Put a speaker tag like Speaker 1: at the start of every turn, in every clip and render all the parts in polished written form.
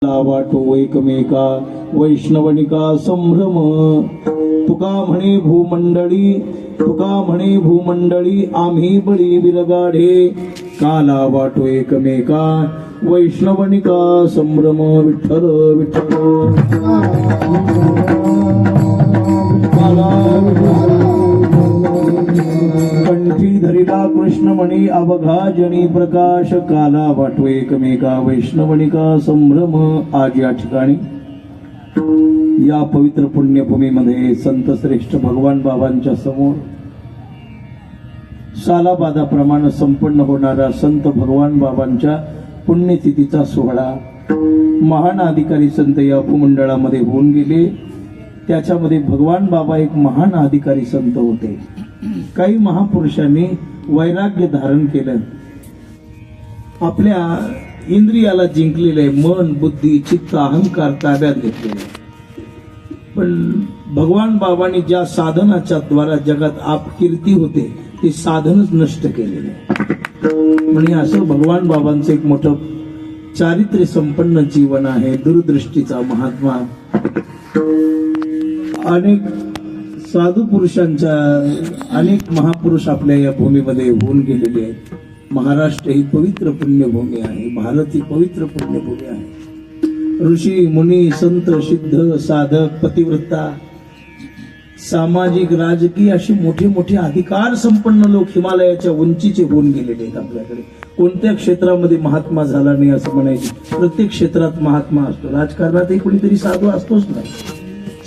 Speaker 1: वाटो एकमेका वैष्णवनिका संभ्रम तुका म्हणे भूमंडळी आम्ही बळी विरगाढे काला वाटो एकमेका वैष्णवनिका संभ्रम विठ्ठल विठ्ठल कंठी धरिला कृष्णमणी अवघा जनी प्रकाश काला वाटो एकमेका वैष्णवनिका संभ्रम. आज या ठिकाणी या पवित्र पुण्यभूमीमध्ये संत श्रेष्ठ भगवान बाबांच्या समोर सालाबादाप्रमाणे संपन्न होणारा संत भगवान बाबांच्या पुण्यतिथीचा सोहळा महान अधिकारी संत या उपमंडळामध्ये होऊन गेले. त्याच्यामध्ये भगवान बाबा एक महान अधिकारी संत होते. काही महापुरुषांनी वैराग्य धारण केलं, आपल्या इंद्रियाला जिंकलेले मन बुद्धी चित्त अहंकार ताब्यात घेतलेले. पण भगवान बाबांनी ज्या साधनाच्या द्वारा जगात अपकीर्ती होते ते साधनच नष्ट केलेले. म्हणजे असं भगवान बाबांचं एक मोठं चारित्र्य संपन्न जीवन आहे. दूरदृष्टीचा महात्मा. अनेक साधू पुरुषांच्या अनेक महापुरुष आपल्या या भूमीमध्ये होऊन गेलेले आहेत. महाराष्ट्र ही पवित्र पुण्यभूमी आहे. भारत ही पवित्र पुण्यभूमी आहे. ऋषी मुनी संत सिद्ध साधक पतिव्रता सामाजिक राजकीय असे मोठे मोठे अधिकार संपन्न लोक हिमालयाच्या उंचीचे होऊन गेलेले आहेत. आपल्याकडे कोणत्या क्षेत्रामध्ये महात्मा झाला नाही असं म्हणायचे. प्रत्येक क्षेत्रात महात्मा असतो. राजकारणातही कोणीतरी साधू असतोच नाही.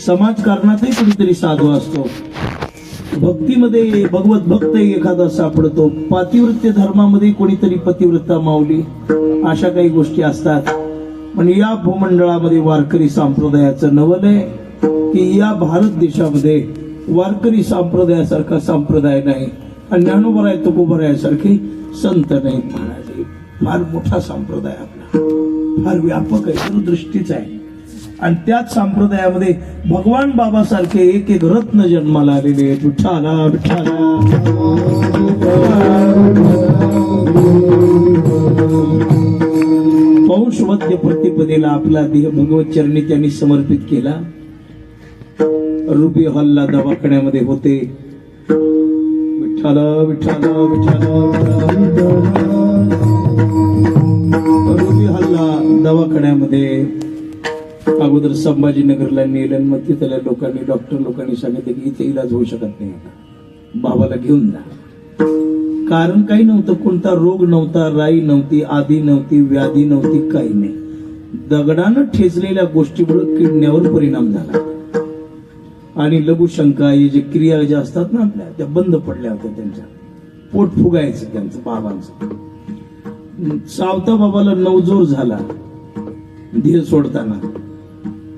Speaker 1: समाजकारणातही कोणीतरी साधू असतो. भक्तीमध्ये भगवत भक्त एखादा सापडतो. पातिव्रत्य धर्मामध्ये कोणीतरी पतिव्रता माऊली अशा काही गोष्टी असतात. पण या भूमंडळामध्ये वारकरी संप्रदायाचं नवल आहे की या भारत देशामध्ये वारकरी संप्रदायासारखा संप्रदाय नाही आणि ज्ञानोबराय तुकोबरायासारखे संत नाहीत महाराज. फार मोठा संप्रदाय आपला, फार व्यापक आहे, दूरदृष्टीचा आहे. आणि त्याच संप्रदायामध्ये भगवान बाबासारखे एक एक रत्न जन्माला आलेले आहेत. विठ्ठला विठ्ठला. पौष मध्य प्रतिपदेला आपला देह भगवत चरणी त्यांनी समर्पित केला. रुबी हल्ला दवाखान्यामध्ये होते. विठ्ठला विठ्ठला विठ्ठला. रुबी हल्ला दवाखान्यामध्ये अगोदर संभाजीनगरला नेलं. मग तिथल्या लोकांनी डॉक्टर लोकांनी सांगितलं की इथे इलाज होऊ शकत नाही, आता बाबाला घेऊन जा. कारण काही नव्हतं, कोणता रोग नव्हता, राई नव्हती, आधी नव्हती, व्याधी नव्हती, काही नाही. दगडानं ठेचलेल्या गोष्टीमुळे किडण्यावर परिणाम झाला आणि लघुशंका हे जे क्रिया ज्या असतात ना आपल्या त्या बंद पडल्या होत्या. त्यांच्या पोट फुगायचं त्यांचं बाबांचं. सावता बाबाला नवजोर झाला देह सोडताना.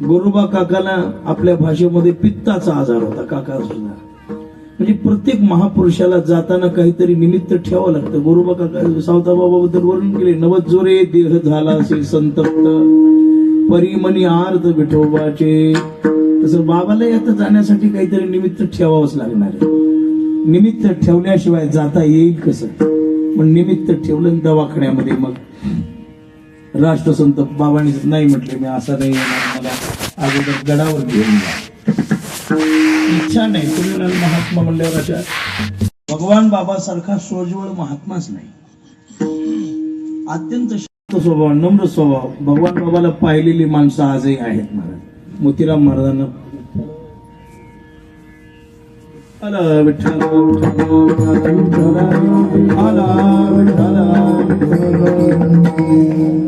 Speaker 1: गोरोबा काकाला आपल्या भाषेमध्ये पित्ताचा आजार होता. काका सुद्धा. म्हणजे प्रत्येक महापुरुषाला जाताना काहीतरी निमित्त ठेवावं लागतं. गोरोबा काका सावता बाबाबद्दल वर्णन केले. नवजोरे देह झाला असे संतप्त परिमणी आर्त विठोबाचे. तसं बाबाला आता जाण्यासाठी काहीतरी निमित्त ठेवावंच लागणार आहे. निमित्त ठेवल्याशिवाय जाता येईल कसं. पण निमित्त ठेवलं दवाखान्यामध्ये. मग राष्ट्रसंत बाबांनी नाही म्हटले मी असं नाही येणार, मला अगोदर गडावर घेऊन जा. इच्छा नाही. तुम्ही महात्मा म्हणल्यावर अशा भगवान बाबासारखा सोजवळ महात्माच नाही. अत्यंत शांत स्वभाव, नम्र स्वभाव. भगवान बाबाला पाहिलेली माणसं आजही आहेत महाराज. मोतीराम महाराजांना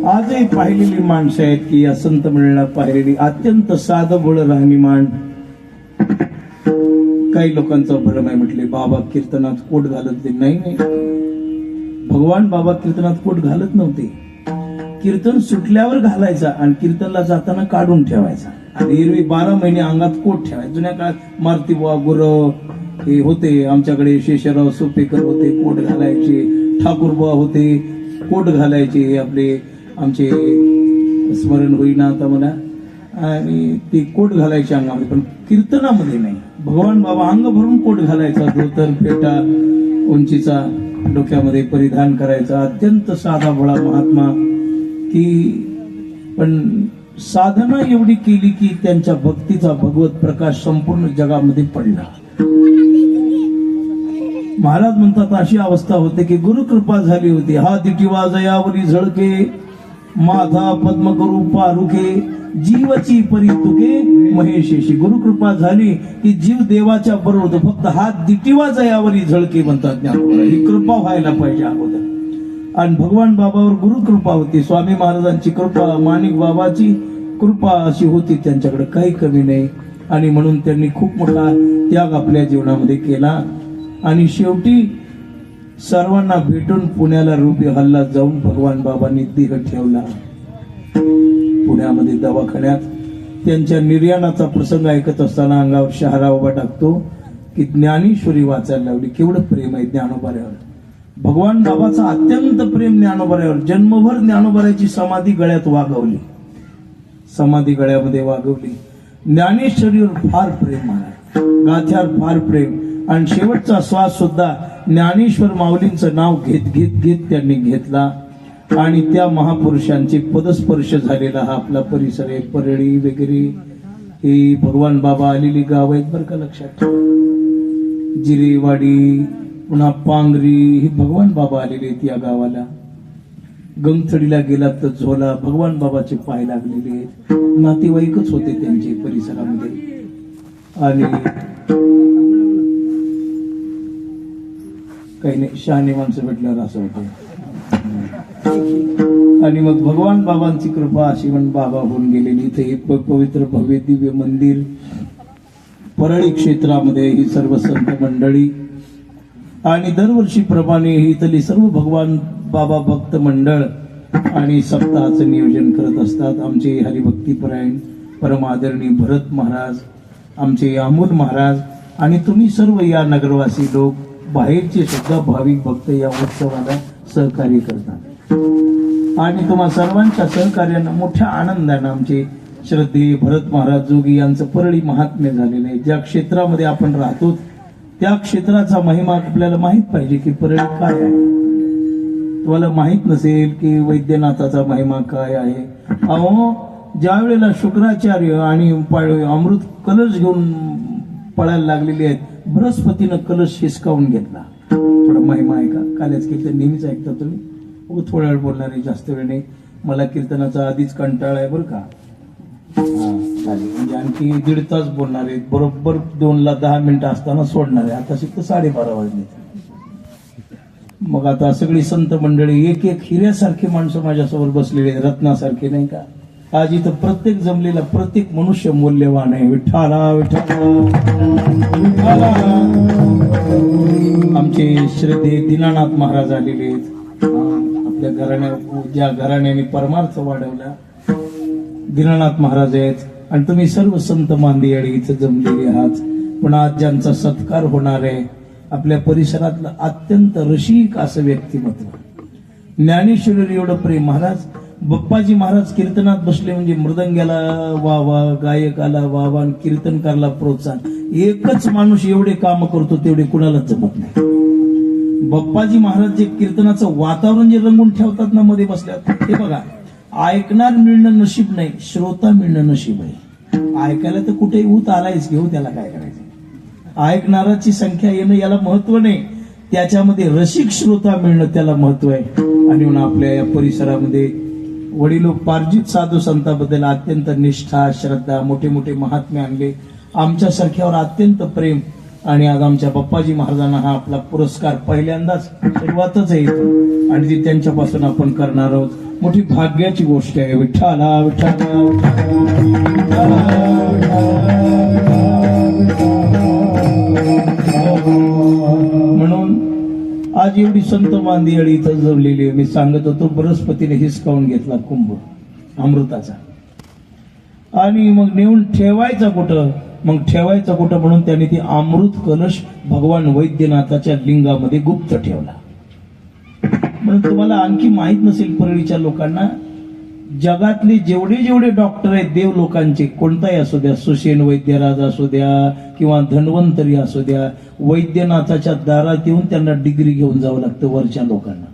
Speaker 1: आजही पाहिलेली माणसं आहेत की या संत मंडळाला पाहिलेली अत्यंत साधं भोळ राहणीमान. काही लोकांचा भ्रम आहे. म्हटले बाबा कीर्तनात कोट घालत नाही. नाही, भगवान बाबा कीर्तनात कोट घालत नव्हते. कीर्तन सुटल्यावर घालायचा आणि कीर्तनला जाताना काढून ठेवायचा. आणि एरवी 12 महिने अंगात कोट ठेवायचा. जुन्या काळात मारुतीबुवा गुरव हे होते. आमच्याकडे शेषराव सोपेकर होते, कोट घालायचे. ठाकूरबुवा होते, कोट घालायचे. आपले आमचे स्मरण होईना आता मला. आणि ते कोट घालायचे अंगामध्ये. पण कीर्तनामध्ये नाही. भगवान बाबा अंग भरून कोट घालायचा. धोतर फेटा उंचीचा डोक्यामध्ये परिधान करायचा. अत्यंत साधा भोळा महात्मा की पण साधना एवढी केली की त्यांच्या भक्तीचा भगवत प्रकाश संपूर्ण जगामध्ये पडला. महाराज म्हणतात अशी अवस्था होते की गुरुकृपा झाली होती. हा दिटिवा जयावरी झळके, माथा पद्म करू पारुखे, जीवची परी तुके महेशेशी. गुरुकृपा झाली की जीव देवाच्या बरोबर होतो. फक्त हा दिटिवा जयावरी झळके म्हणतात ज्ञानोबा. ही कृपा व्हायला पाहिजे अगोदर. आणि भगवान बाबावर गुरुकृपा होती, स्वामी महाराजांची कृपा, माणिक बाबाची कृपा अशी होती त्यांच्याकडे, काही कमी नाही. आणि म्हणून त्यांनी खूप मोठा त्याग आपल्या जीवनामध्ये केला. आणि शेवटी सर्वांना भेटून पुण्याला रुपी हल्ला जाऊन भगवान बाबांनी देह ठेवला. पुण्यामध्ये दवाखान्यात त्यांच्या निर्याणाचा प्रसंग ऐकत असताना अंगावर शहारा उभा टाकतो की ज्ञानेश्वरी वाचायला लावली. केवढं प्रेम आहे ज्ञानोबाऱ्यावर. भगवान बाबाचं अत्यंत प्रेम ज्ञानोबाऱ्यावर. जन्मभर ज्ञानोबाऱ्याची समाधी गळ्यात वागवली, समाधी गळ्यामध्ये वागवली. ज्ञानेश्वरीवर फार प्रेम आहे, गाथ्यावर फार प्रेम. आणि शेवटचा श्वास सुद्धा ज्ञानेश्वर माऊलींचं नाव घेत घेत घेत त्यांनी घेतला. आणि त्या महापुरुषांचे पदस्पर्श झालेला हा आपला परिसर आहे. परळी वगैरे ही भगवान बाबा आलेली गाव आहेत बरं का, लक्षात ठेवा. जिरेवाडी, पुन्हा पांगरी, ही भगवान बाबा आलेले आहेत या गावाला. गंगथडीला गेलात तर झोला, भगवान बाबाचे पाय लागलेले आहेत. नातेवाईकच होते त्यांचे परिसरामध्ये. आणि काही नाही, शहाणे माणसं भेटल्यावर असं होतं. आणि मग भगवान बाबांची कृपा अशी म्हणून बाबा होऊन गेलेली. इथे हे पवित्र भव्य दिव्य मंदिर परळी क्षेत्रामध्ये ही सर्व संत मंडळी आणि दरवर्षीप्रमाणे ही इथली सर्व भगवान बाबा भक्त मंडळ आणि सप्ताहाचं नियोजन करत असतात. आमचे हरिभक्तीपरायण परम आदरणीय भरत महाराज, आमचे अमोल महाराज आणि तुम्ही सर्व या नगरवासी लोक, बाहेरचे सुद्धा भाविक भक्त या उत्सवाला सहकार्य करतात. आणि तुम्हा सर्वांच्या सहकार्यानं मोठ्या आनंदानं आमचे श्रद्धेय भरत महाराज जोगी यांचं परळी महात्म्य झालेलं आहे. ज्या क्षेत्रामध्ये आपण राहतो त्या क्षेत्राचा महिमा आपल्याला माहित पाहिजे की परळी काय आहे. तुम्हाला माहित नसेल की वैद्यनाथाचा महिमा काय आहे. अहो, ज्या वेळेला शुक्राचार्य आणि अमृत कलश घेऊन पळायला लागलेले आहेत, बृहस्पतीनं कलश हिसकावून घेतला. थोडा महिमा आहे का? कालच कीर्तन नेहमीच ऐकता तुम्ही. थोड्या वेळ बोलणार आहे, जास्त वेळ नाही. मला कीर्तनाचा आधीच कंटाळा आहे बरं का. म्हणजे आणखी 1.5 तास बोलणार आहे. बरोबर 2:10 मिनिटं असताना सोडणार आहे. आता शिकतो 12:30 वाजले. मग आता सगळी संत मंडळी एक एक हिऱ्यासारखे माणसं माझ्यासमोर बसलेले, रत्नासारखे नाही का. आज इथं प्रत्येक जमलेला प्रत्येक मनुष्य मूल्यवान आहे. विठ्ठला विठ्ठला. आमचे श्रद्धे दीनानाथ महाराज आलेले आहेत. आपल्या ज्या घराण्याने परमार्थ वाढवला दीनानाथ महाराज आहेत. आणि तुम्ही सर्व संत मांदियाळी इथं जमलेले आहात. पण आज ज्यांचा सत्कार होणार आहे, आपल्या परिसरातलं अत्यंत रसिक असं व्यक्तिमत्व, ज्ञानेश्वर एवढं प्रेम. महाराज बप्पाजी महाराज कीर्तनात बसले म्हणजे मृदंग्याला वावा, गायकाला वावा, कीर्तनकारला प्रोत्साहन. एकच माणूस एवढे काम करतो तेवढे कुणालाच जमत नाही. बप्पाजी महाराज जे कीर्तनाचं वातावरण जे रंगून ठेवतात ना मध्ये बसल्यात, हे बघा, ऐकणार मिळणं नशीब नाही, श्रोता मिळणं नशीब आहे. ऐकायला तर कुठेही ऊत आलायच घेऊ, त्याला काय करायचं. ऐकणाराची संख्या येणं याला महत्व नाही, त्याच्यामध्ये रसिक श्रोता मिळणं त्याला महत्व आहे. आणि म्हणून आपल्या या परिसरामध्ये वडिलोपार्जित साधू संतांबद्दल अत्यंत निष्ठा, श्रद्धा, मोठे मोठे महात्मे आणले. आमच्यासारख्यावर अत्यंत प्रेम. आणि आज आमच्या बाप्पाजी महाराजांना हा आपला पुरस्कार पहिल्यांदाच सुरुवातच आहे आणि ती त्यांच्यापासून आपण करणार आहोत. मोठी भाग्याची गोष्ट आहे. विठ्ठला विठ्ठला म्हणून आज एवढी संत मांदियाळी इथं जमलेली आहे. मी सांगत होतो बृहस्पतीने हिसकावून घेतला कुंभ अमृताचा. आणि मग नेऊन ठेवायचा कुठं, मग ठेवायचा कुठं म्हणून त्यांनी ती अमृत कलश भगवान वैद्यनाथाच्या लिंगामध्ये गुप्त ठेवला. म्हणून तुम्हाला आणखी माहित नसेल परळीच्या लोकांना, जगातले जेवढे जेवढे डॉक्टर आहेत देव लोकांचे, कोणताही असू द्या, सुसेन वैद्यराज असू द्या किंवा धन्वंतरी असू द्या, वैद्यनाथाच्या दारात येऊन त्यांना डिग्री घेऊन जावं लागतं वरच्या लोकांना.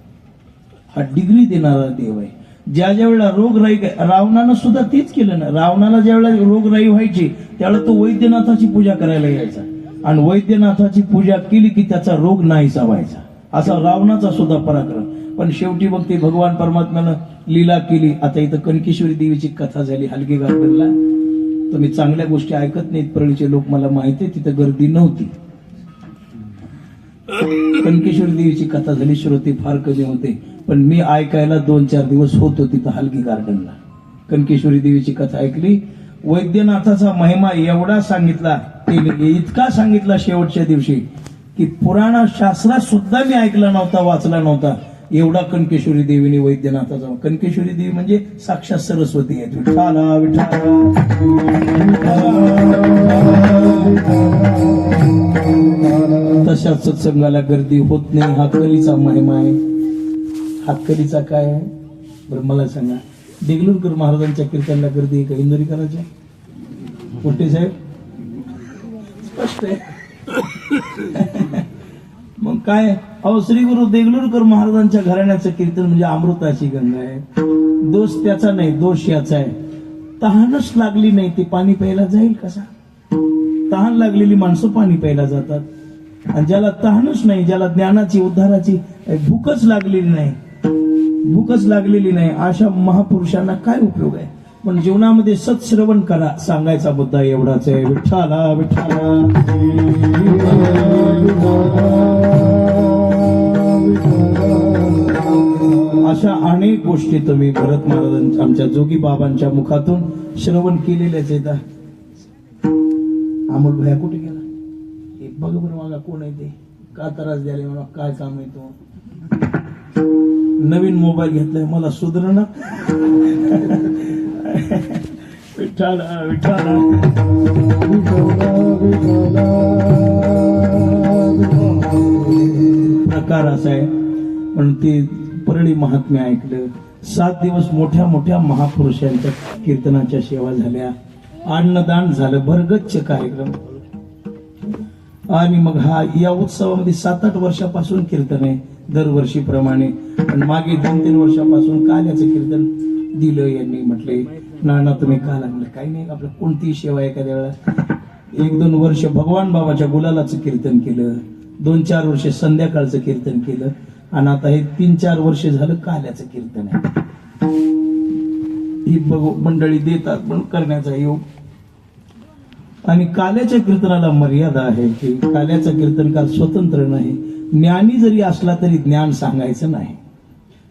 Speaker 1: हा डिग्री देणारा देव आहे. ज्या वेळेला रोगराई, रावणानं सुद्धा तेच केलं ना. रावणाला ज्या वेळेला रोगराई व्हायची त्यावेळेला तो वैद्यनाथाची पूजा करायला यायचा, आणि वैद्यनाथाची पूजा केली की त्याचा रोग नाहीसा व्हायचा. असा रावणाचा सुद्धा पराक्रम. पण शेवटी मग ते भगवान परमात्म्यानं लीला केली. आता इथं कनकेश्वरी देवीची कथा झाली हलगी गार्डनला. तुम्ही चांगल्या गोष्टी ऐकत नाहीत परळीचे लोक, मला माहिती आहे. तिथं गर्दी नव्हती. कनकेश्वरी देवीची कथा झाली, श्रोते फार कमी होते, पण मी ऐकायला 2-4 दिवस होतो तिथं हलगी गार्डनला. कनकेश्वरी देवीची कथा ऐकली. वैद्यनाथाचा महिमा एवढा सांगितला, इतका सांगितला शेवटच्या दिवशी की पुराण शास्त्रात सुद्धा मी ऐकला नव्हता, वाचला नव्हता, एवढा कनकेश्वरी देवीने वैद्यनाथाचा. कनकेश्वरी देवी म्हणजे साक्षात सरस्वती आहे. विठाला विठाला. तशा सत्संगाला गर्दी होत नाही. हा कलीचा महिमा आहे. हा कलीचा काय आहे बरं मला सांगा. देगलूरकर महाराजांच्या कीर्तनला गर्दी आहे का इंदोरीकरांच्या? मोठे साहेब स्पष्ट आहे. मग काय अहो, श्री गुरु देगलूरकर महाराजांच्या घराण्याचं कीर्तन म्हणजे अमृताची गंगा आहे. दोष त्याचा नाही, दोष याचा आहे. तहानच लागली नाही, ते पाणी प्यायला जाईल कसा? तहान लागलेली माणसं पाणी प्यायला जातात, आणि ज्याला तहानच नाही, ज्याला ज्ञानाची उद्धाराची भूकच लागलेली नाही, अशा महापुरुषांना काय उपयोग आहे? पण जीवनामध्ये सत्श्रवण करा, सांगायचा मुद्दा एवढाच आहे. विठ्ठला विठ्ठला. अशा अनेक गोष्टी तुम्ही भरत महाराजांच्या, आमच्या जोगी बाबांच्या मुखातून श्रवण केलेल्याच आहेत. अमोल भैया कुठे गेला? हे बघ बरं मागा कोण आहे ते, का त्रास द्यायला, मला काय काम आहे तो? नवीन मोबाईल घेतलाय, मला सुधारणा. विठ्ठला विठ्ठला. प्रकार असा आहे. पण ते परळी महात्म्य ऐकलं. 7 दिवस मोठ्या मोठ्या महापुरुषांच्या कीर्तनाच्या सेवा झाल्या, अन्नदान झालं, भरगच्च कार्यक्रम. आणि मग हा या उत्सवामध्ये 7-8 वर्षापासून कीर्तन आहे दरवर्षीप्रमाणे. पण मागे 2-3 वर्षापासून काल्याचं कीर्तन दिलं. यांनी म्हटले नाना तुम्ही का लागलं? काही नाही, आपलं कोणतीही सेवा एखाद्या वेळा 1-2 वर्ष भगवान बाबाच्या गुलालाचं कीर्तन केलं, 2-4 वर्ष संध्याकाळचं कीर्तन केलं, आणि आता हे 3-4 वर्ष झालं काल्याचं कीर्तन आहे. ही मंडळी देतात पण करण्याचा योग. आणि काल्याच्या कीर्तनाला मर्यादा आहे की काल्याचा कीर्तनकार स्वतंत्र नाही. ज्ञानी जरी असला तरी ज्ञान सांगायचं नाही,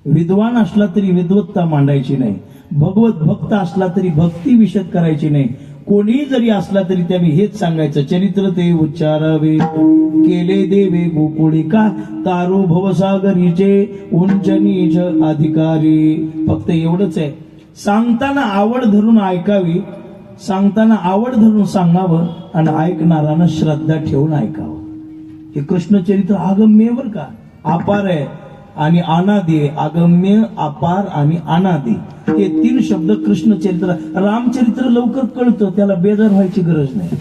Speaker 1: विद्वान असला तरी विद्वत्ता मांडायची नाही, भगवत भक्त असला तरी भक्ती विशद करायची नाही. कोणी जरी असला तरी त्यांनी हेच सांगायचं, चरित्र ते उच्चारावे, केले देवे गोकुळी का, तारो भवसागरीचे उंच नीच अधिकारी. फक्त एवढंच आहे, सांगताना आवड धरून ऐकावी, सांगताना आवड धरून सांगावं, आणि ऐकणारानं श्रद्धा ठेवून ऐकावं. हे कृष्णचरित्र अगम्य बर का, अपार आहे आणि अनादी आहे. अगम्य, अपार आणि अनादी हे 3 शब्द कृष्णचरित्र. रामचरित्र लवकर कळतं, त्याला बेजार व्हायची गरज नाही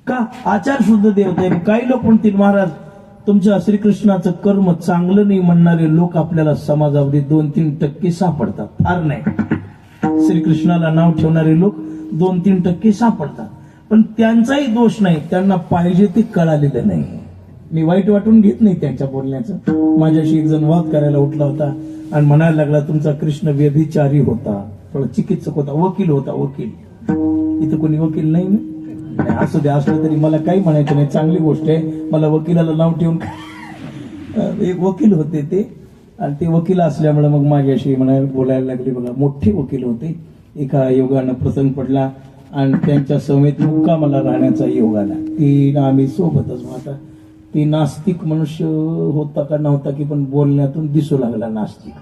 Speaker 1: का, आचार शुद्ध देवता आहे. काही लोक म्हणतील महाराज तुमच्या श्रीकृष्णाचं कर्म चांगलं नाही म्हणणारे लोक आपल्याला समाजामध्ये 2-3% सापडतात, फार नाही. श्रीकृष्णाला नाव ठेवणारे लोक 2-3% सापडतात, पण त्यांचाही दोष नाही, त्यांना पाहिजे ते कळालेलं नाही. मी वाईट वाटून घेत नाही त्यांच्या बोलण्याचं. माझ्याशी एक जण वाद करायला उठला होता आणि म्हणायला लागला तुमचा कृष्ण व्यभिचारी होता, थोडा चिकित्सक होता, वकील होता. वकील इथं कोणी वकील नाही ना, असू दे, असलं तरी मला काही म्हणायचं नाही, चांगली गोष्ट आहे. मला वकिलाला नाव ठेवून एक वकील होते ते, आणि ते वकील असल्यामुळे मग माझ्याशी म्हणायला बोलायला लागले. बघा मोठे वकील होते. एका योगानं प्रसंग पडला आणि त्यांच्या समेत मुक्कामाला राहण्याचा योग आला. ती आम्ही सोबतच. आता ती नास्तिक मनुष्य होता का नव्हता की पण बोलण्यातून दिसू लागला नास्तिक.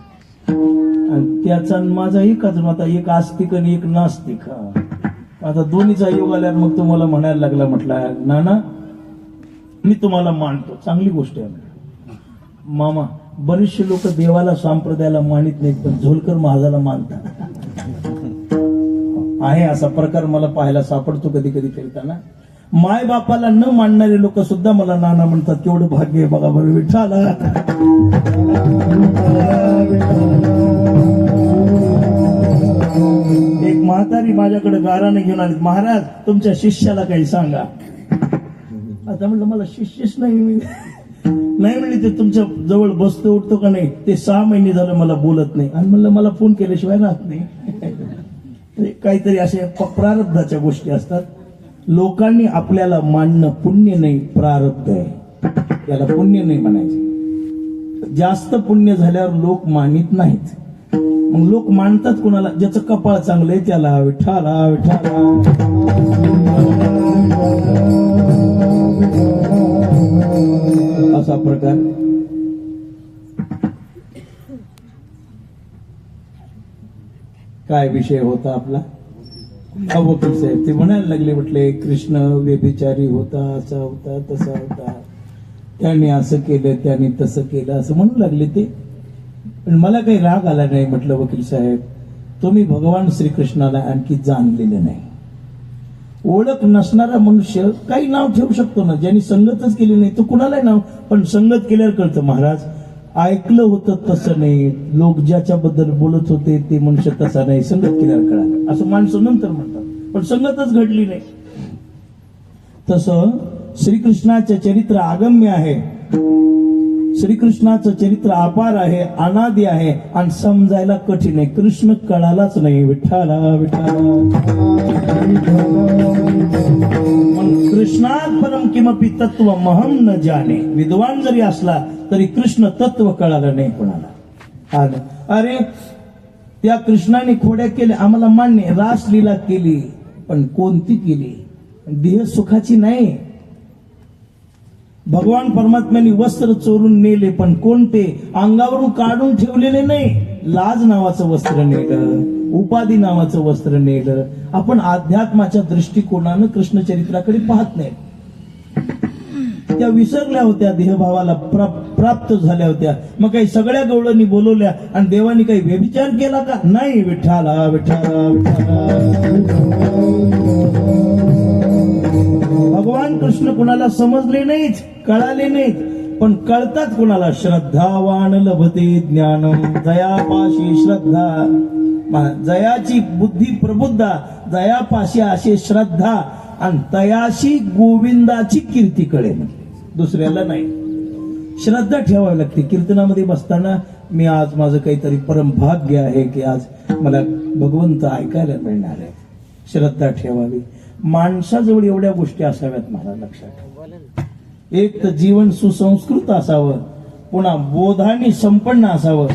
Speaker 1: आणि त्याचा माझा एकच मत, एक आस्तिक आणि एक नास्तिक. आता दोन्हीचा योग आल्यावर मग तुम्हाला म्हणायला लागला, म्हटला नाना मी तुम्हाला मानतो, चांगली गोष्ट आहे. मामा बरेचसे लोक देवाला संप्रदायाला मानित नाहीत, पण झोलकर महाराजाला मानतात. आहे असा प्रकार मला पाहायला सापडतो कधी कधी फिरताना. माय बापाला न मानणारे लोक सुद्धा मला नाना म्हणतात. केवढं भाग्य आहे बघा बरं विठ्ठला. एक म्हातारी माझ्याकडे गाराने घेऊन आली, महाराज तुमच्या शिष्याला काही सांगा. आता म्हणलं मला शिष्यच नाही. नाही म्हणले ते तुमच्या जवळ बसतो उठतो का नाही, ते 6 महिने झालं मला बोलत नाही. आणि म्हणलं मला फोन केल्याशिवाय राहत नाही. काहीतरी अशा प्रारब्धाच्या गोष्टी असतात. लोकांनी आपल्याला मानणं पुण्य नाही, प्रारब्ध आहे. याला पुण्य नाही म्हणायचं. जास्त पुण्य झाल्यावर लोक मानित नाहीत. मग लोक मानतात कोणाला? ज्याचं कपाळ चांगलं आहे त्याला. विठ्ठला विठ्ठला. असा प्रकार. काय विषय होता आपला? वकील साहेब ते म्हणायला लागले, म्हटले कृष्ण व्यभिचारी होता, असा होता तसा होता, त्याने असं केलं त्याने तसं केलं असं म्हणू लागले ते. पण मला काही राग आला नाही. म्हटलं वकील साहेब तुम्ही भगवान श्रीकृष्णाला आणखी जाणलेलं नाही. ओळख नसणारा मनुष्य काही नाव ठेवू शकतो ना. ज्यांनी संगतच केली नाही तो कुणालाही नाव, पण संगत केल्यावर कळतं महाराज ऐकलं होतं तसं नाही, लोक ज्याच्याबद्दल बोलत होते ते मनुष्य तसा नाही, संगत केल्यावर कळालं असं माणसं नंतर म्हणतात. पण संगतच घडली नाही. तसं श्रीकृष्णाचे चरित्र आगम्य आहे. श्रीकृष्णाचं चरित्र अपार आहे, अनादी आहे आणि समजायला कठीण आहे. कृष्ण कळालाच नाही. विठ्ठला विठ्ठला. कृष्णात परम किमपि तत्व महम न जाने. विद्वान जरी असला तरी कृष्ण तत्व कळालं नाही कोणाला. अरे त्या कृष्णाने खोड्या केल्या आम्हाला मान्य, रासलीला केली, पण कोणती केली? देह सुखाची नाही. भगवान परमात्म्याने वस्त्र चोरून नेले, पण कोणते? अंगावरून काढून ठेवलेले नाही. लाज नावाचं वस्त्र नेलं, उपाधी नावाचं वस्त्र नेलं. आपण अध्यात्माच्या दृष्टिकोनानं कृष्ण चरित्राकडे पाहत नाही. त्या विसरल्या होत्या, देहभावाला प्राप्त झाल्या होत्या. मग काही सगळ्या गवळणी बोलवल्या आणि देवानी काही व्यभिचार केला का? नाही. विठ्ठला विठ्ठला विठ्ठला. भगवान कृष्ण कुणाला समजले नाहीत, कळाले नाहीत, पण कळतात कुणाला? श्रद्धावान लभते ज्ञानम. जयापाशी श्रद्धा, जयाची बुद्धी प्रबुद्धा, जयापाशी अशी श्रद्धा आणि तयाशी गोविंदाची कीर्ती कळेल. दुसऱ्याला नाही. श्रद्धा ठेवावी लागते. कीर्तनामध्ये बसताना मी आज माझं काहीतरी परम भाग्य आहे की आज मला भगवंत ऐकायला मिळणार आहे. श्रद्धा ठेवावी. माणसाजवळ एवढ्या गोष्टी असाव्यात मला लक्षात ठेवा. एक तर जीवन सुसंस्कृत असावं, पुन्हा बोधाने संपन्न असावं,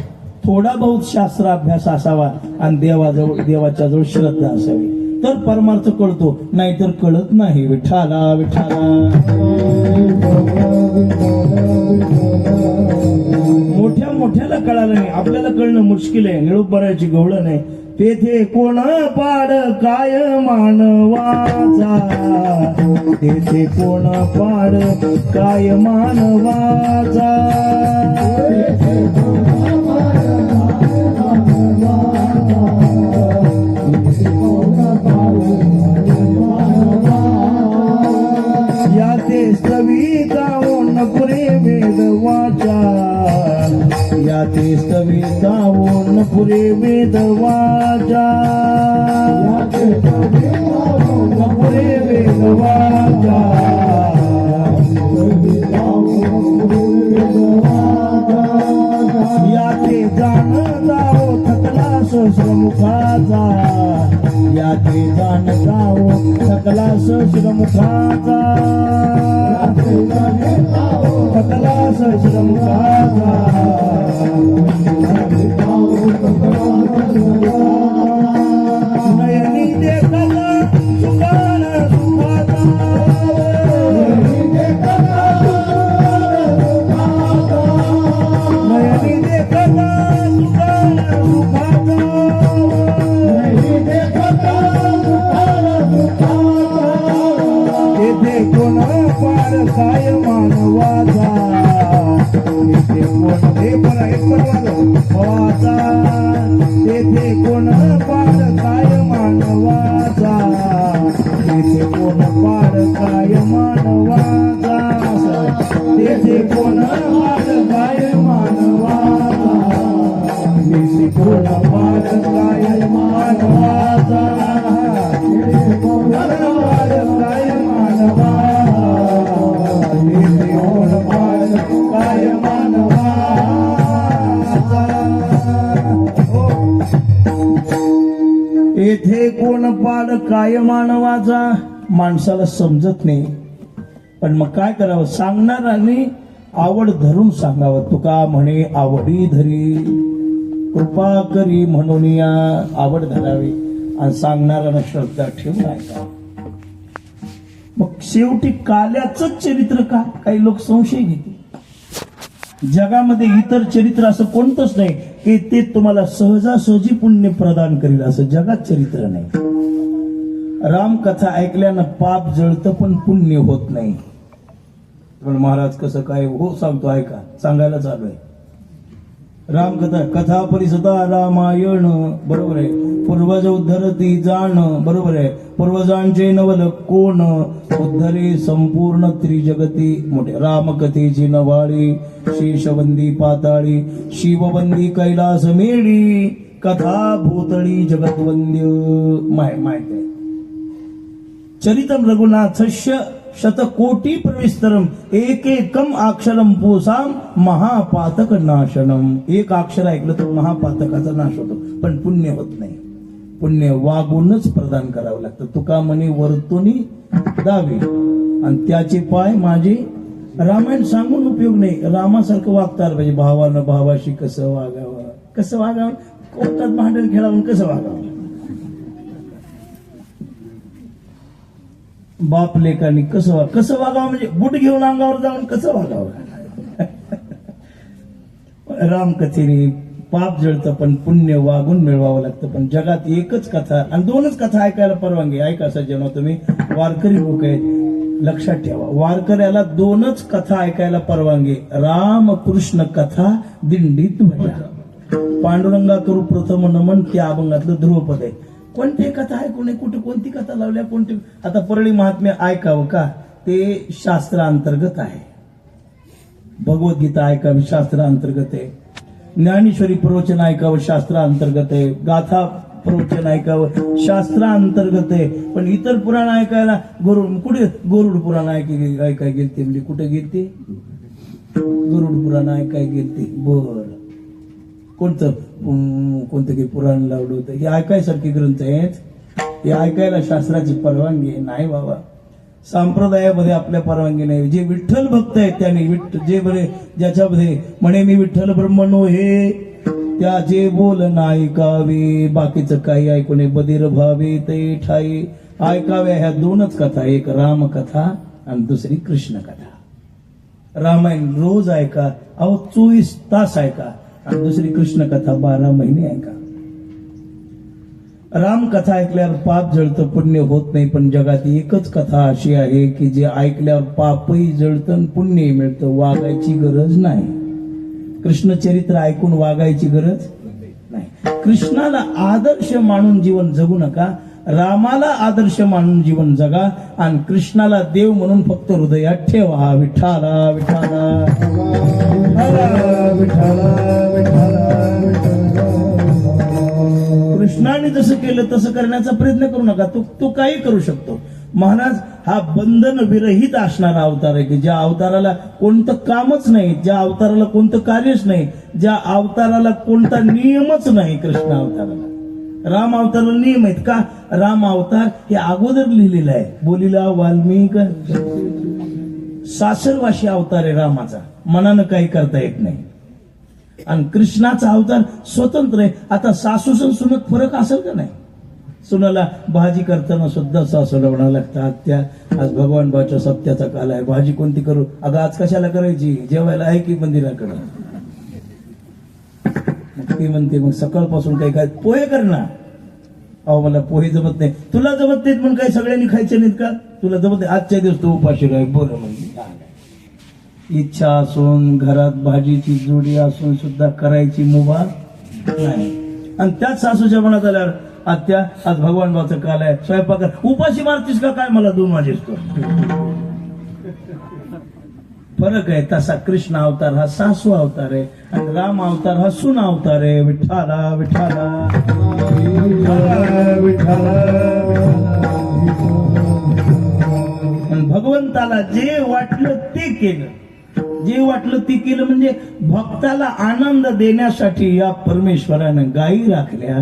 Speaker 1: थोडा बहुत शास्त्राभ्यास असावा आणि देवाच्या जवळ श्रद्धा असावी, तर परमार्थ कळतो. नाहीतर कळत नाही. विठ्ठला विठ्ठला. मोठ्या मोठ्याला कळालं नाही, आपल्याला कळणं मुश्किल आहे. निरोप भरायची गवळण नाही. तेथे कोण पाड काय मानवाचा, तेथे कोण पाड काय मानवाचा. या ते सविता पुरे वेद वाचा, या ते सविता पुरे वेद वाचा, पुरे वेद वाचा. या ते जाणता थकला श्रमुखाचा, या ते जाणता थकला श्रमुखाचा, थकला श्रमुखाचा. नयनी देखला सुखान सुखाचा, नयनी देखला सुखान सुखाचा, येथे कोण पार काय मानवाचा, येथे कोण हे पण वाचा. येथे कोण पाड काय मानवाचा, माणसाला समजत नाही. पण मग काय करावं, सांगणाराने आवड धरून सांगावं. तुका म्हणे आवडी धरी, कृपा करी म्हणून या आवड धरावी आणि सांगणाऱ्याला श्रद्धा ठेवून ऐकावं. मग शेवटी काल्याच चरित्र का, काही लोक संशय घेतील. जगामध्ये इतर चरित्र असं कोणतंच नाही की ते तुम्हाला सहजासहजी पुण्य प्रदान करील, असं जगात चरित्र नाही. रामकथा ऐकल्यानं पाप जळतं पण पुण्य होत नाही. पण महाराज कसं काय हो, सांगतो ऐका, सांगायला चालू आहे. रामकथा कथा परिसदा रामायण, बरोबर आहे. पूर्वज उद्धरती जाण, बरोबर आहे. पूर्वजांचे नवल कोण, उद्धरे संपूर्ण त्रिजगती. मोठे रामकथेची नवाळी, शेषवंदी पाताळी, शिवबंदी कैलास मेळी, कथा भूतळी जगद्वंद्य. माहित आहे. चरितम रघुनाथस्य शतकोटी प्रविस्तरम, एकेकम अक्षरम पूसाम महापातक नाशनम. एक अक्षर ऐकलं तर महापातकाचा नाश होतो, पण पुण्य होत नाही. पुण्य वागूनच प्रदान करावं लागतं. तुका म्हणे वर्तुनी दावे आणि त्याचे पाय माझे. रामायण सांगून उपयोग नाही, रामासारखं वागता आलं पाहिजे. भावानं भावाशी कसं वागावं, कसं वागावं, कोर्टात भांडण खेळावून कसं वागावं. बाप लेकांनी कसं वागावं, म्हणजे बुट घेऊन अंगावर जाऊन कसं वागावं. रामकथेने पाप जळतं पण पुण्य वागून मिळवावं लागतं. पण जगात एकच कथा आणि दोनच कथा ऐकायला परवानगी. ऐका सज्जनो, तुम्ही वारकरी लोक आहेत, लक्षात ठेवा. वारकऱ्याला दोनच कथा ऐकायला परवानगी. राम कृष्ण कथा दिंडीत भजा, पांडुरंगा करू प्रथम नमन, त्या अभंगातलं ध्रुवपद आहे. कोणती कथा ऐकू नये, कुठे कोणती कथा लावल्या, कोणती. आता परळी महात्म्य ऐकावं का, ते शास्त्रांतर्गत आहे. भगवद्गीता ऐकावी, शास्त्रांतर्गत आहे. ज्ञानेश्वरी प्रवचन ऐकावं, शास्त्रांतर्गत आहे. गाथा प्रवचन ऐकावं, शास्त्रांतर्गत आहे. पण इतर पुराण ऐकायला कुठे गरुड पुराण ऐकाय गेलते, म्हणजे कुठे गेलते, गरुड पुराण ऐकाय गेलते. बर, कोणतं काही पुराण लावलं होतं, हे ऐकायसारखे ग्रंथ आहेत, हे ऐकायला शास्त्राची परवानगी नाही बाबा. संप्रदायामध्ये आपल्या परवानगी नाही. जे विठ्ठल भक्त आहेत त्यांनी जे बरे ज्याच्यामध्ये म्हणे मी विठ्ठल ब्रह्मनो हे, त्या जे बोल ना ऐकावे, बाकीचं काही ऐकू नये. बधीर भावे ते ठाई ऐकाव्या. ह्या दोनच कथा, एक रामकथा आणि दुसरी कृष्ण कथा. रामायण रोज ऐका, 24 तास ऐका, आणि दुसरी कृष्ण कथा 12 महिने ऐका. रामकथा ऐकल्यावर पाप जळतं, पुण्य होत नाही. पण जगात एकच कथा अशी आहे की जे ऐकल्यावर पापही जळतं, पुण्यही मिळतं. वागायची गरज नाही. कृष्ण चरित्र ऐकून वागायची गरज नाही. कृष्णाला आदर्श मानून जीवन जगू नका, रामाला आदर्श मानून जीवन जगा, आणि कृष्णाला देव म्हणून फक्त हृदयात ठेवा. विठ्ठला विठ्ठला कृष्णाने जसं केलं तसं करण्याचा प्रयत्न करू नका. तो काही करू शकतो. महाराज हा बंधन विरहित असणारा अवतार आहे की ज्या अवताराला कोणतं कामच नाही, ज्या अवताराला कोणतं कार्यच नाही, ज्या अवताराला कोणता नियमच नाही. कृष्ण अवताराला, राम अवताराला नियम आहेत का? राम अवतार हे अगोदर लिहिलेलं आहे. बोलीला वाल्मिक सासरवाशी अवतार आहे रामाचा, मनानं काही करता येत नाही. आणि कृष्णाचा अवतार स्वतंत्र आहे. आता सासू सुनत फरक असेल का नाही? सुनाला भाजी करताना सुद्धा सासूला म्हणावं लागतं, आत्या आज भगवान बाच्या सप्त्याचा काल आहे, भाजी कोणती करू? अगं आज कशाला करायची, जेवायला आहे की मंदिराकडं? ती म्हणते मग सकाळपासून काही काय पोहे कर ना. अहो मला पोहे जमत नाही. तुला जमत नाहीत म्हणून काही सगळ्यांनी खायचे नाहीत का? तुला जमत नाही, आजच्या दिवस तू उपाशी राह. बरं म्हणजे इच्छा असून घरात भाजीची जोडी असून सुद्धा करायची मुभा नाही. आणि त्याच सासूच्या मनात आल्यावर आत्या आज भगवान बाचं काल आहे, स्वयंपाक उपाशी मारतीस का काय? मला 2 वाजेस्तो. फरक आहे तसा. कृष्ण अवतार हा सासू अवतार आहे आणि राम अवतार हा सून अवतार आहे. विठ्ठला विठ्ठला भगवंताला जे वाटलं ते केलं. जे वाटलं ते केलं म्हणजे भक्ताला आनंद देण्यासाठी या परमेश्वरानं गायी राखल्या,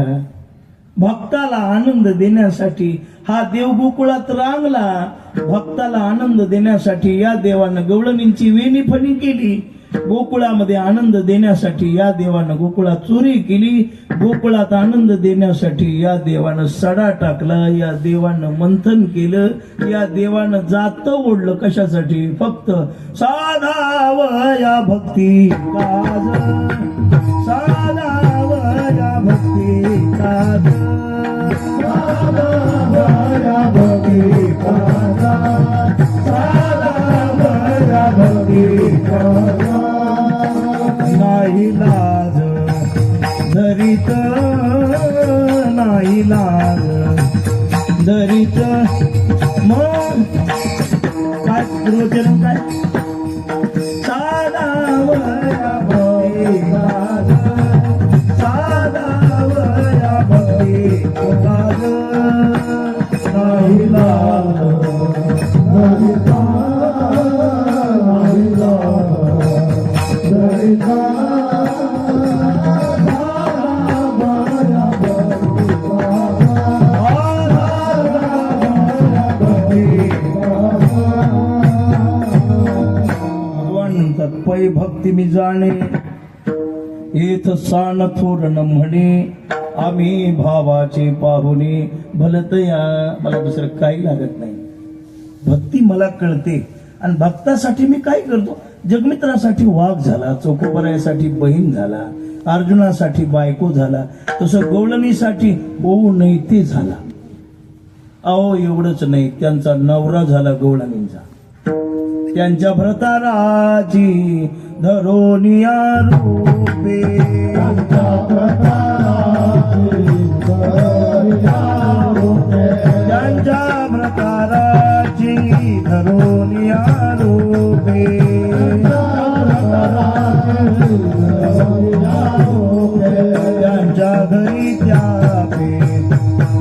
Speaker 1: भक्ताला आनंद देण्यासाठी हा देव गोकुळात रांगला. भक्ताला आनंद देण्यासाठी या देवानं गवळणींची वेणी फणी केली. गोकुळामध्ये आनंद देण्यासाठी या देवानं गोकुळात चोरी केली. गोकुळात आनंद देण्यासाठी या देवानं सडा टाकला. या देवानं मंथन केलं. या देवानं जात ओढलं. कशासाठी? फक्त साधावया भक्ती काज, साधावया भक्ती काज, साधावया भक्ती काज, साधावया भक्ती काज. नाही लाज धरीत, नाही लाज धरीत. मग काय रोचन काय? साधावया भक्ती काज, साधावया भक्ती काज. नाही लाज धरीत, नाही लाज धरीत. पै भक्ती मी जाणे येथ सान थोर न म्हणे. आम्ही भावाचे पाहुणे. भलतया मला दुसरं काही लागत नाही. भक्ती मला कळते. आणि भक्तासाठी मी काय करतो? जगमित्रासाठी वाघ झाला, चौकोबरायासाठी बहीण झाला, अर्जुनासाठी बायको झाला, तसं गवळणीसाठी होऊ नये ते झाला. अहो एवढंच नाही, त्यांचा नवरा झाला गवळणींचा. त्यांच्या भ्रताराची धरोनिया रूपे, त्यांच्या भ्रताराची धरोनिया रूपे. त्यांच्या घरी त्यापे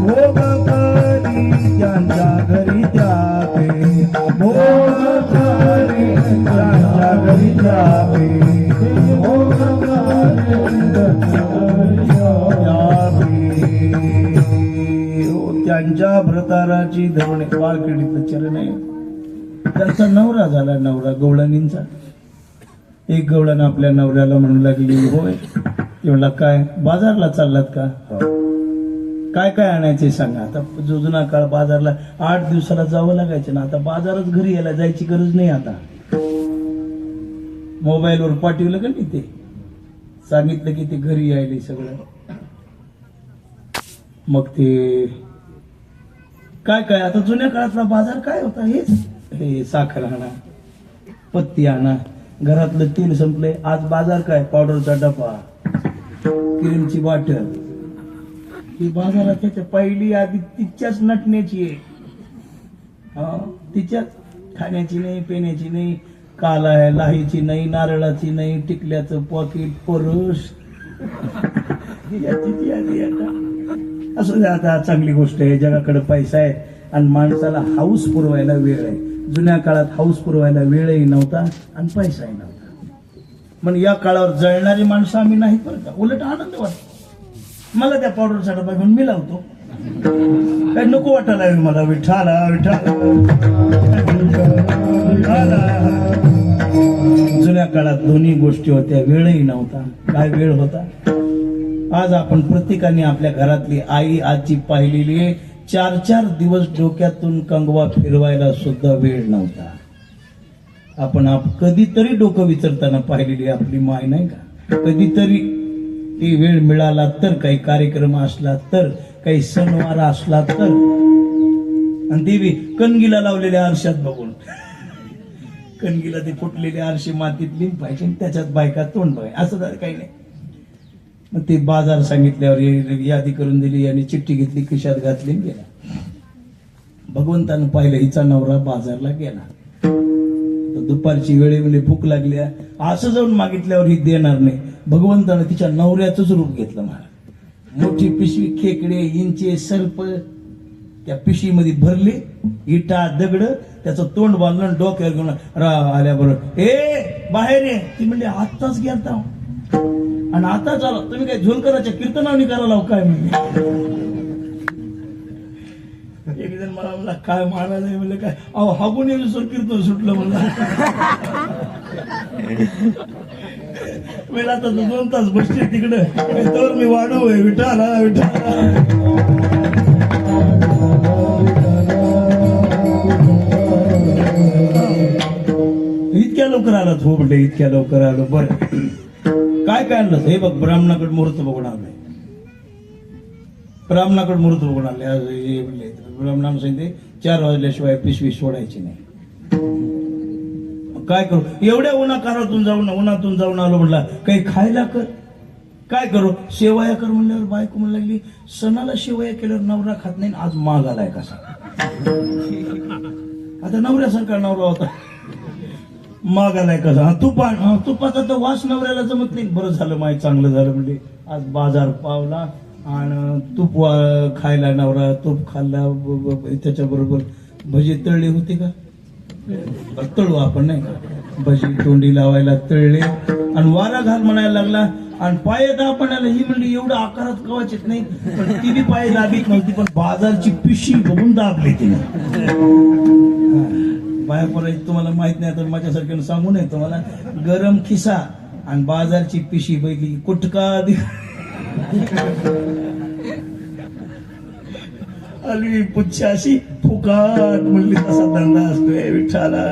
Speaker 1: भोग करी, त्यांच्या घरी त्यापे भोग करी, त्यांच्या घरी त्यापे भोग करी. त्यांच्या भ्रताराची धरणे वाळखिडीचं चरण आहे. त्यांचा नवरा झाला, नवरा गवळणींचा. एक गवळण आपल्या नवऱ्याला म्हणू लागली, होय म्हणला काय बाजारला चाललात का? काय काय आणायचे सांगा. आता जो जुना काळ बाजारला 8 दिवसाला जावं लागायचं ना, आता बाजारच घरी यायला जायची गरज नाही. आता मोबाईलवर पाठवलं का नाही, ते सांगितलं की ते घरी यायले सगळं. मग ते काय काय आता जुन्या काळातला बाजार काय होता? हेच हे साखर आणा, पत्ती आणा, घरातलं तेल संपलंय, आज बाजार काय? पावडरचा डबा, क्रीमची बॉटल. ही बाजारात त्याच्या पहिली आधी तिच्याच नटण्याची आहे. तिच्याच खाण्याची नाही, पिण्याची नाही, काला आहे लाहीची नाही, नारळाची नाही, टिकल्याचं पॉकेट, परस. असं आता चांगली गोष्ट आहे. जगाकडे पैसा आहे आणि माणसाला हाऊस पुरवायला वेळ आहे. जुन्या काळात हाऊस पुरवायला वेळही नव्हता आणि पैसाही नव्हता. पण या काळावर जळणारी माणसं आम्ही नाहीत बरं का. उलट आनंद वाटतो मला. त्या पावडरचा डबा घेऊन मी लावतो. काय नको वाटायला मला. विठाला विठाला. जुन्या काळात दोन्ही गोष्टी होत्या. वेळही नव्हता. काय वेळ होता. आज आपण प्रत्येकाने आपल्या घरातली आई आजी पाहिलेली 4-4 दिवस डोक्यातून कंगवा फिरवायला सुद्धा वेळ नव्हता. आपण कधीतरी डोकं विचारताना पाहिलेली आपली माय नाही का. कधीतरी ती वेळ मिळाला तर, काही कार्यक्रम असला तर, काही सणवार असला तर. आणि देवी कणगीला लावलेल्या आरशात बघून, कणगीला ते फुटलेले आरशे मातीत लिंपायचे आणि त्याच्यात बायका तोंड बघाय. असं काही नाही. मग ते बाजार सांगितल्यावर यादी करून दिली आणि चिठ्ठी घेतली, खिशात घातली, गेला. भगवंतानं पाहिलं हिचा नवरा बाजारला गेला. दुपारची वेळेवेळी भूक लागली, असं जाऊन मागितल्यावर ही देणार नाही. भगवंतानं तिच्या नवऱ्याच रूप घेतलं. मला मोठी पिशवी, खेकडे, इंचे, सर्प त्या पिशवीमध्ये भरले, इटा दगड, त्याचं तोंड बांधलं, डोक्यावर घेऊन आल्याबरोबर ए बाहेर ये. ती म्हणली आत्ताच गेलता आणि आता चाला तुम्ही काय झोलकराच्या कीर्तनावणी करायला काय? म्हणजे एक जण मला म्हणला काय महाराज आहे म्हणलं काय अहो हागून येऊन कीर्तन सुटलं म्हणलं वेळ आता 2 तास बसते तिकडं तर मी वाढू आहे विठाला इतक्या लवकर आलात हो म्हटलं इतक्या लवकर आलो बरं काय आणलं हे बघ ब्राह्मणाकडे मुहूर्त बघून आलंय ब्राह्मणाकडे मुहूर्त बघून आले म्हणले ब्राह्मणानं सांगितले 4 वाजल्याशिवाय पिशवी सोडायची नाही काय करू एवढ्या उन्हाकारातून जाऊन आलो म्हटलं काही खायला कर काय करू शेवया कर म्हणल्यावर बायको म्हणू लागली सणाला शेवया केल्यावर नवरा खात नाही आज माग आलाय कसा आता नवऱ्यासारखा नवरा होता माग आलाय कसा तुपाचा तर वास नवऱ्याला जमत नाही बरं झालं माय चांगलं झालं म्हणजे आज बाजार पावला आणि तूप खायला नवरा तूप खाल्ला त्याच्याबरोबर भजी तळली होती का तळू आपण नाही का भजी तोंडी लावायला तळले आणि वारा घाल म्हणायला लागला आणि पाय दाबण्याला ही म्हणली एवढं आकारात कवाच येत नाही पण तिने पाय दाबीत नव्हती पण बाजारची पिशवी बघून दाबली तिने बाया पडायची तुम्हाला माहित नाही तर माझ्यासारख्यानं सांगू नये तुम्हाला गरम खिसा आणि बाजारची पिशवी बैली कुटका अली पुच्छाशी फुकाट म्हणली तसा धंदा असतोय विठ्ठला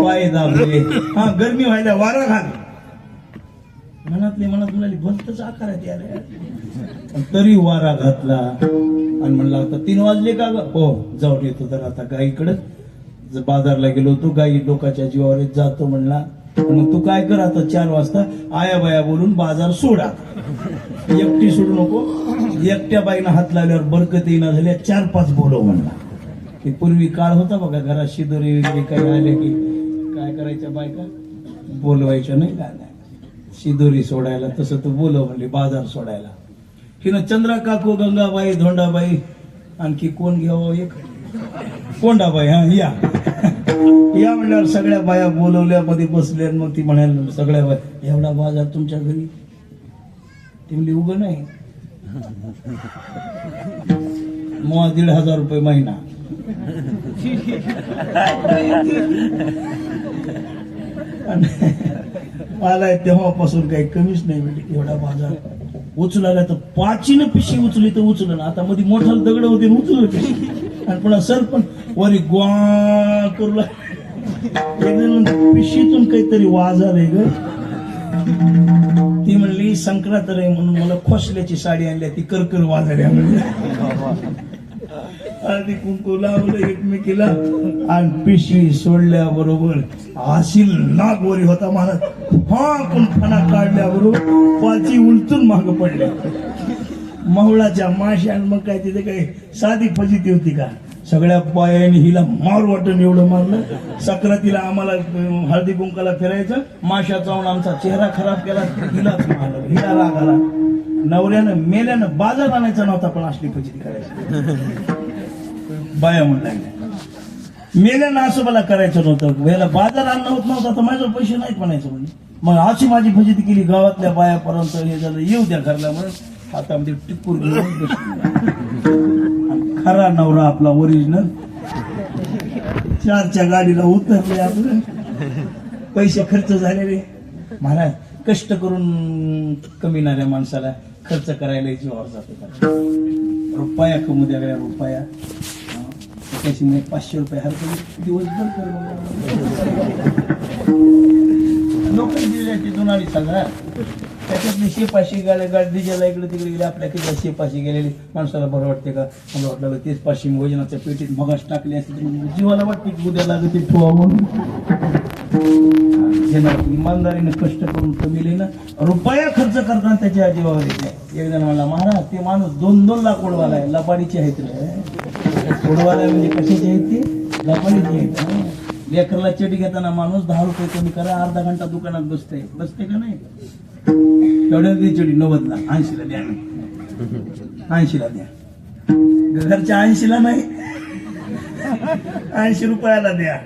Speaker 1: पाय दाबले हा गरमी व्हायला वारा घाल मनात म्हणाली भलतच आकार आहे यार तरी वारा घातला आणि म्हणला आता 3 वाजले का ग हो जाऊन येतो तर आता गाईकडे बाजारला गेलो होतो गाई लोकांच्या जीवावर जातो म्हणला मग तू काय कर आता 4 वाजता आया बाया बोलून बाजार सोडा एकटी सोडू नको एकट्या बाईनं हात लावल्यावर बरकत येईना झाल्या 4-5 बोलव म्हणला की पूर्वी काळ होता बघा घरात शिदोरी वगैरे काही आले की काय करायच्या बायका बोलवायच्या नाही का नाही शिदोरी सोडायला तसं तू बोलव म्हणली बाजार सोडायला की चंद्रा काकू गंगाबाई धोंडाबाई आणखी कोण घ्यावं एक कोंडाबाई हा या म्हणल्यावर सगळ्या बाया बोलवल्यामध्ये बसल्या मग ती म्हणायला सगळ्या बाया एवढा बाजार तुमच्या घरी ती म्हणली उगं नाही मग 1,500 रुपये महिना मला तेव्हापासून काही कमीच नाही म्हणजे एवढा बाजार उचलायला तर 5 पिशवी उचली तर उचल आता मध्ये मोठा दगड होते उचल आणि पुन्हा सर पण वरी ग्वा करू पिशवीतून काहीतरी वाज आलाय ग ती म्हणली संक्रांत रे म्हणून मला खोसल्याची साडी आणली ती करकर वाजल्या म्हणजे हळदी कुंकू लावलं एकमेकीला आणि पिशवी सोडल्याबरोबर आशील नागवरी होता मला पण फणा काढल्याबरोबर 5 उलटून माग पडल्या महुळाच्या माश्या मग काय तिथे काही साधी फजिती होती का सगळ्या बायांनी हिला मार वाटून एवढं मारलं सक्रातीला आम्हाला हळदी कुंकाला फिरायचं माश्या जाऊन आमचा चेहरा खराब केला हिलाच मारलं हिला राग आला नवऱ्यानं मेल्यानं बाजार आणायचा नव्हता पण असली फजिती करायची बाया म्हणल्या मेल्यानं असं मला करायचं नव्हतं याला बाजार आणणं होत नव्हता तर माझ्यावर पैसे नाहीत म्हणायचं म्हणजे मग अशी माझी फजिती केली गावातल्या बायापर्यंत हे झालं येऊ द्या घरला म्हणून हातामध्ये टिपूर घेऊन बसली खरा नवरा आपला ओरिजिनल 4च्या गाडीला उतरले आपलं पैसे खर्च झालेले महाराज कष्ट करून कमीणाऱ्या माणसाला खर्च करायला जीवावर जातो रुपया कमू द्या रुपया त्याची 500 रुपये हर दिवसभर लोकांनी दिले जुनारी सांगा त्याच्यातली 100-500 गाड्या डिझेलला इकडे तिकडे गेले आपल्या किती 100-500 गेलेली माणसाला बरं वाटते का मला वाटलं तेच 500 वजनाच्या पेटीत मगाच टाकली असते जीवाला वाटते की उद्या लागते ठेवा म्हणून इमानदारीने कष्ट करून कमीले ना रुपया खर्च करताना त्याच्या जीवावर येते एक जण म्हणला महाराज ते माणूस 2-2 लाख उडवाला आहे लबाडीचे आहेत उडवाला म्हणजे कशाचे आहेत ते लबाडीचे आहेत लेकरला चेटी घेताना माणूस 10 रुपये कमी करा अर्धा घंटा दुकानात बसते का नाही एवढ्या चेटी 90 ला 80 ला द्या 80 ला द्या घरच्या 80 ला नाही 80 रुपयाला द्या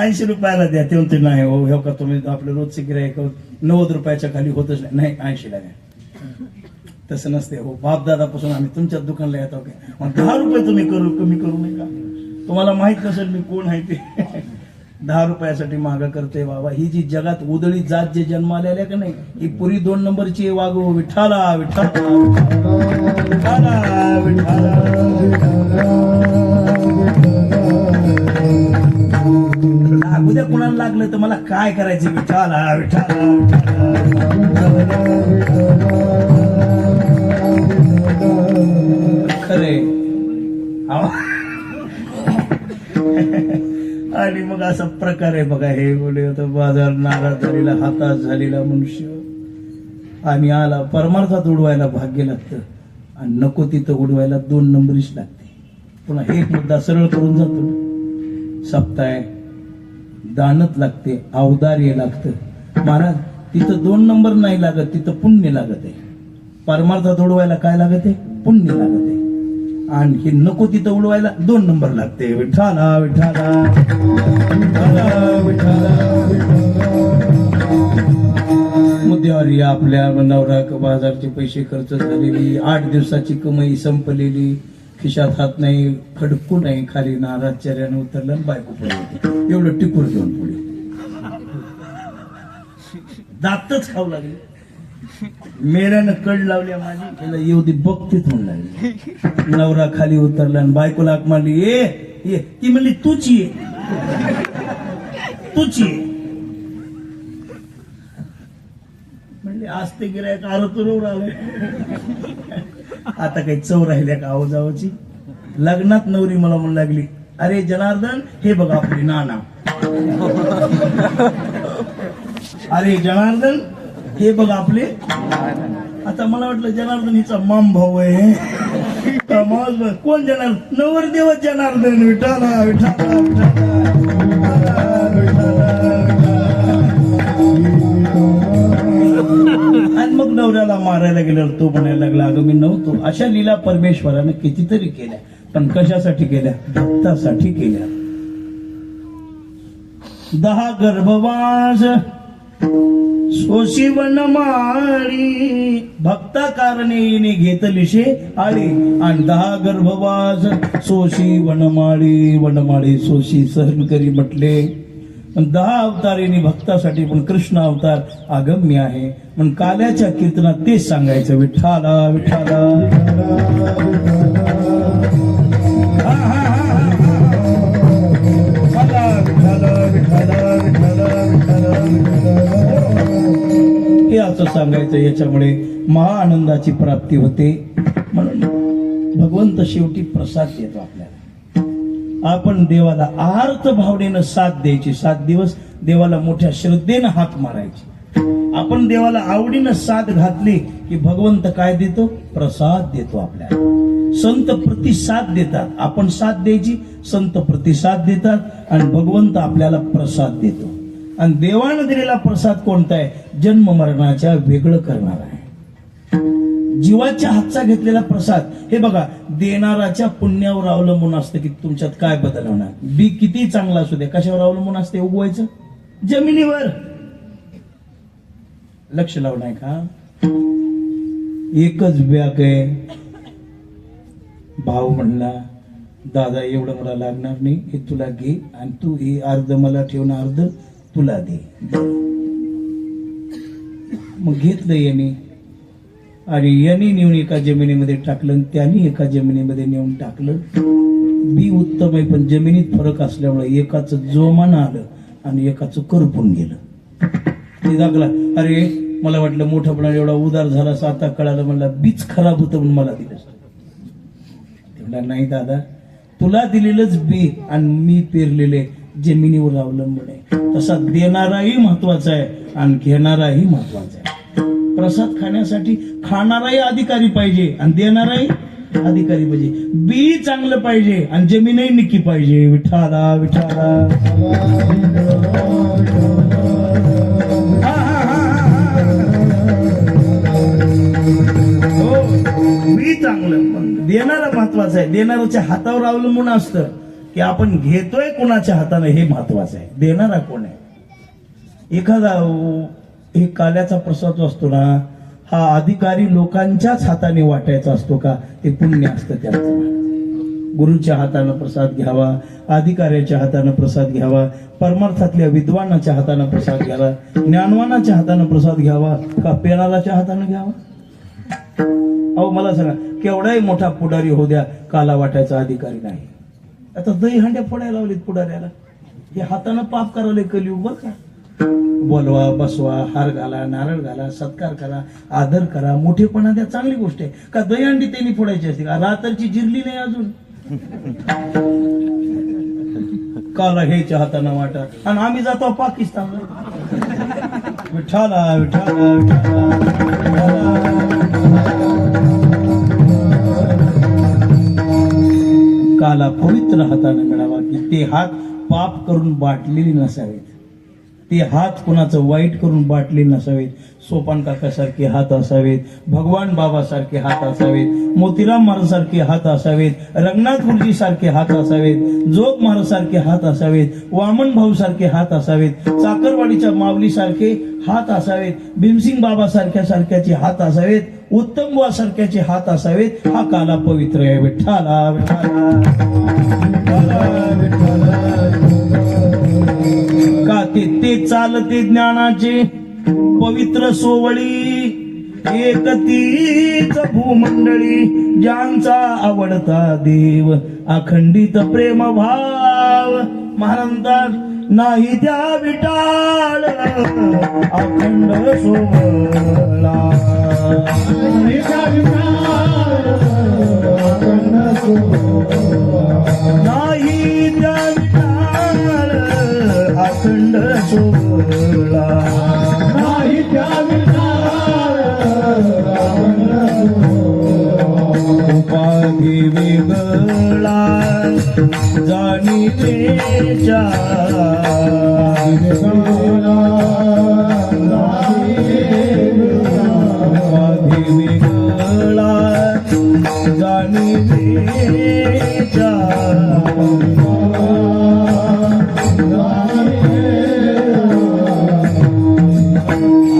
Speaker 1: 80 रुपयाला द्या ते म्हणते नाही हो हे का तुम्ही आपलं रोजचे गिराईक 90 रुपयाच्या खाली होतच नाही 80 ला द्या
Speaker 2: तसं नसते हो, बाप दादापासून आम्ही तुमच्याच दुकानला येतो काय, मग 10 रुपये तुम्ही कमी करू नये का? तुम्हाला माहित नसेल मी कोण आहे ते. 10 रुपयासाठी मागं करते बाबा. ही जी जगात उदळी जात जे जन्माला आल्या का नाही, ही पुरी 2 नंबरची आहे. वागो विठाला विठाला विठाला विठाला. उद्या कुणाला लागलं तर मला काय करायचं? विठाला विठाला खरे. आणि मग असा प्रकार आहे बघा. हे बोले होता बाजार नाराज झालेला, हातात झालेला मनुष्य आणि आला परमार्थात उडवायला भाग्य लागतं आणि नको तिथं उडवायला 2 नंबरीच लागते. पुन्हा एक मुद्दा सरळ करून जातो. सप्ताह दानत लागते, अवदार्य लागतं. महाराज तिथं 2 नंबर नाही लागत, तिथं पुण्य लागत आहे. परमार्थात उडवायला काय लागत आहे? पुण्य लागत आहे. आणि हे नको तिथं उडवायला 2 नंबर लागते. विठाला विठाला विठाला विठाला. मुद्द्यावर या आपल्या नवरा बाजारचे पैसे खर्च झालेली, 8 दिवसाची कमाई संपलेली, खिशात हात नाही, खडकू नाही, खाली नाराज चेहऱ्याने उतरलं आणि बायको पडली. एवढं टिकूर घेऊन पुढे दातच खाऊ लागले. मेल्यानं कड लावल्या माझी, त्याला एवढी बघतीच म्हणून लागली. नवरा खाली उतरला आणि बायकोला हाक मारली, ये. ती म्हणली तूच ये, तूच ये. म्हणले आज ते गिरायक आरोतून आले. आता काही चव राहिल्या का आवाजावाची? लग्नात नवरी मला म्हणू लागली, अरे जनार्दन हे बघा आपली नाना. अरे जनार्दन हे बघ आपले. आता मला वाटलं जनार्दन हिचा माम भाऊ आहे. कोण जनार्दन? नवरदेव जनार्दन. विठाला विठाला आणि मग नवऱ्याला मारायला गेल्यावर तो म्हणायला लागला, अगं मी नव्हतो. अशा लीला परमेश्वरानं कितीतरी केल्या, पण कशासाठी केल्या? भक्तासाठी केल्या. 10 गर्भवास सोशी वनमाळी, भक्ता कारणे घेतलिशे आळी. आणि 10 गर्भवास सोशी वनमाळी, वनमाळी सोशी सहन करी म्हटले. 10 अवतारीने भक्तासाठी, पण कृष्ण अवतार आगम्य आहे. पण काल्याच्या कीर्तनात तेच सांगायचं, विठाला विठाला. हे असं सांगायचं. याच्यामुळे महाआनंदाची प्राप्ती होते. म्हणून भगवंत शेवटी प्रसाद देतो आपल्याला. आपण देवाला आर्त भावनेनं साथ द्यायची. 7 दिवस देवाला मोठ्या श्रद्धेनं हाक मारायची. आपण देवाला आवडीनं साथ घातली की भगवंत काय देतो? प्रसाद देतो आपल्याला. संत प्रतिसाद देतात, आपण साथ द्यायची, संत प्रतिसाद देतात आणि भगवंत आपल्याला प्रसाद देतो. आणि देवानं दिलेला प्रसाद कोणता आहे? जन्म मरणाच्या वेगळं करणारा आहे. जीवाच्या हातचा घेतलेला प्रसाद. हे बघा, देणाराच्या पुण्यावर अवलंबून असतं की तुमच्यात काय बदल होणार. बी किती चांगला असू दे, कशावर अवलंबून असते उगवायचं? जमिनीवर. लक्ष लावून आहे का? एकच बॅग आहे. भाऊ म्हणला, दादा एवढं मला लागणार नाही, हे तुला घे आणि तू हे अर्ध मला ठेवून अर्ध तुला दे. मग घेतलं याने आणि याने नेऊन एका जमिनीमध्ये टाकलं आणि त्याने एका जमिनीमध्ये नेऊन टाकलं. बी उत्तम आहे, पण जमिनीत फरक असल्यामुळे एकाचं जोमानं आलं आणि एकाचं करपून गेलं. ते दाखला, अरे मला वाटलं मोठ्यापणा एवढा उदार झाला, आता कळालं. म्हणला बीच खराब होतं म्हणून मला दिलं. नाही दादा, तुला दिलेलंच बी आणि मी पेरलेले जमिनीवर अवलंबून आहे. तसा देणाराही महत्वाचा आहे आणि घेणाराही महत्वाचा आहे. प्रसाद खाण्यासाठी खाणाराही अधिकारी पाहिजे आणि देणाराही अधिकारी पाहिजे. बी चांगलं पाहिजे आणि जमीनही निकी पाहिजे. विठाला विठाला. बी चांगलं, पण देणारा महत्वाचं आहे. देणाऱ्याच्या हातावर अवलंबून असतं की आपण घेतोय कोणाच्या हातानं हे महत्वाचं आहे. देणारा कोण आहे? एखादा हे काल्याचा प्रसाद असतो ना, हा अधिकारी लोकांच्याच हाताने वाटायचा असतो का? ते पुण्य असतं त्याचं. गुरुच्या हातानं प्रसाद घ्यावा, अधिकाऱ्याच्या हातानं प्रसाद घ्यावा, परमार्थातल्या विद्वानाच्या हातानं प्रसाद घ्यावा, ज्ञानवानाच्या हातानं प्रसाद घ्यावा का पेनालाच्या हातानं घ्यावा? अहो मला सांगा, केवढाही मोठा पुढारी हो द्या, काला वाटायचा अधिकारी नाही. आता दही हांड्या फोडायला लावलीत पुढाऱ्याला, हे हातानं पाप करावले कलियुग बरं का. बोलवा, बसवा, हार घाला, नारळ घाला, सत्कार करा, आदर करा, मोठेपणा द्या, चांगली गोष्ट आहे. का दही अंडी त्यांनी फोडायची असते का? रात्रची जिरली नाही अजून. काला घ्यायच्या हातानं वाटा आणि आम्ही जातो पाकिस्तानला. विठाला विठाला विठाला. काला पवित्र हाताने मिळावा की ते हात पाप करून बाटलेली नसावेत, ते हात कुणाचं वाईट करून बाटले नसावेत. सोपान काकासारखे हात असावेत, भगवान बाबासारखे हात असावेत, मोतीराम महाराज हात असावेत, रंगनाथ गुरुजी सारखे हात असावेत, जोग महाराज सारखे हात असावेत, वामन भाऊ सारखे हात असावेत, चाकरवाडीच्या माऊली सारखे हात असावेत, भीमसिंग बाबा सारख्याचे हात असावेत, उत्तम बुवा सारख्याचे हात असावेत. हा काला पवित्र आहे. विठ्ठला विठ्ठला का ते चालते ज्ञानाचे पवित्र सोवळी, एक तीच भूमंडळी, ज्यांचा आवडता देव अखंडित प्रेम भाव. महाराज नाही त्या विटाळ अखंड सोवळा, नाही त्या विटाळ अखंड सोहळा, नाही त्या विठाळ उपाधी वेगळा जाणीवेच्या, उपाधी वेगळा जाणीवेच्या.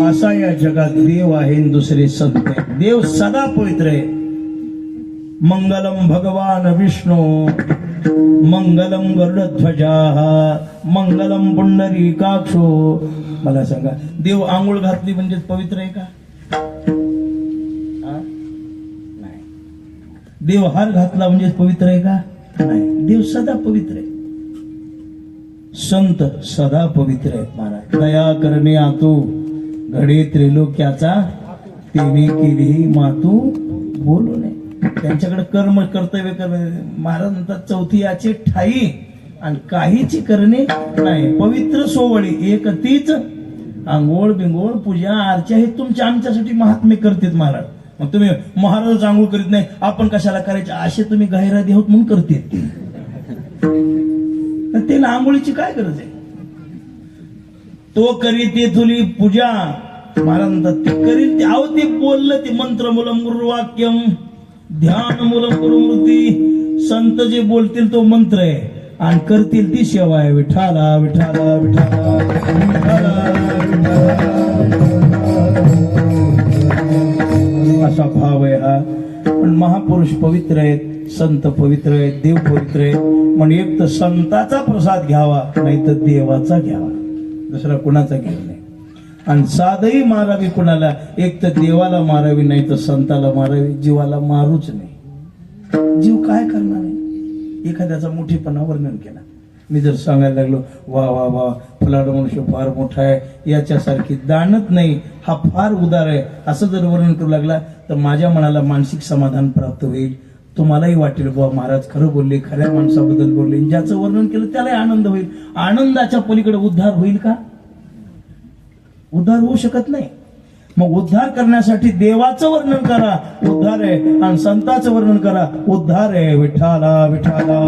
Speaker 2: असा या जगात देव आहे, दुसरे संत आहे. देव सदा पवित्र आहे. मंगलम भगवान विष्णू, मंगलम गरुडध्वजा, मंगलम पुंडरीकाक्षो. मला सांगा, देव आंघोळ घातली म्हणजे पवित्र आहे का? नाही. देव हार घातला म्हणजे पवित्र आहे का? नाही. देव सदा पवित्र आहे. संत सदा पवित्र आहेत. महाराज दया करणे आतू घडे त्रिलोक्याचा, तेने केली मातू बोलू नये. त्यांच्याकडे कर्म कर्तव्य करणे. महाराज म्हणतात चौथी याचे ठाई आणि काहीची करणे नाही. पवित्र सोवळी एक तीच, आंघोळ बिंगोळ पूजा अर्चा हे तुमच्या आमच्यासाठी महात्मे करतात महाराज. मग तुम्ही महाराज आंघोळ करीत नाही, आपण कशाला करायचे असे तुम्ही गैरादी आहोत म्हणून करते. त्याला आंघोळीची काय गरज आहे? तो करीत तुली पूजा. महाराज म्हणतात ते करील ते आहो, ते बोललं ते मंत्र मूलम गुरुवाक्यम, ध्यान मूलम गुरुमूर्ती. संत जे बोलतील तो मंत्र आहे आणि करतील ती सेवा आहे. विठाला विठाला विठाला असा भाव आहे हा. पण महापुरुष पवित्र आहेत, संत पवित्र आहेत, देव पवित्र आहे. म्हणून एक तर संताचा प्रसाद घ्यावा, नाही तर देवाचा घ्यावा, दुसरा कुणाचा घ्यावा नाही. आणि साधही मारावी कुणाला, एक तर देवाला मारावी नाही तर संताला मारावी. जीवाला मारूच नाही. जीव काय करणार आहे? एखाद्याचा मोठेपणा वर्णन केला. मी जर सांगायला लागलो वा वा वा फलाना मनुष्य फार मोठा आहे, याच्यासारखी दानत नाही, हा फार उदार आहे, असं जर वर्णन करू लागला तर माझ्या मनाला मानसिक समाधान प्राप्त होईल. तुम्हालाही वाटेल बुवा महाराज खरं बोलले, खऱ्या माणसाबद्दल बोलले. ज्याचं वर्णन केलं त्यालाही आनंद होईल. आनंदाच्या पलीकडे उद्धार होईल का? उद्धार होऊ शकत नाही. मग उद्धार करण्यासाठी देवाचं वर्णन करा, उद्धार आहे, आणि संताचं वर्णन करा, उद्धार आहे. विठाला विठाला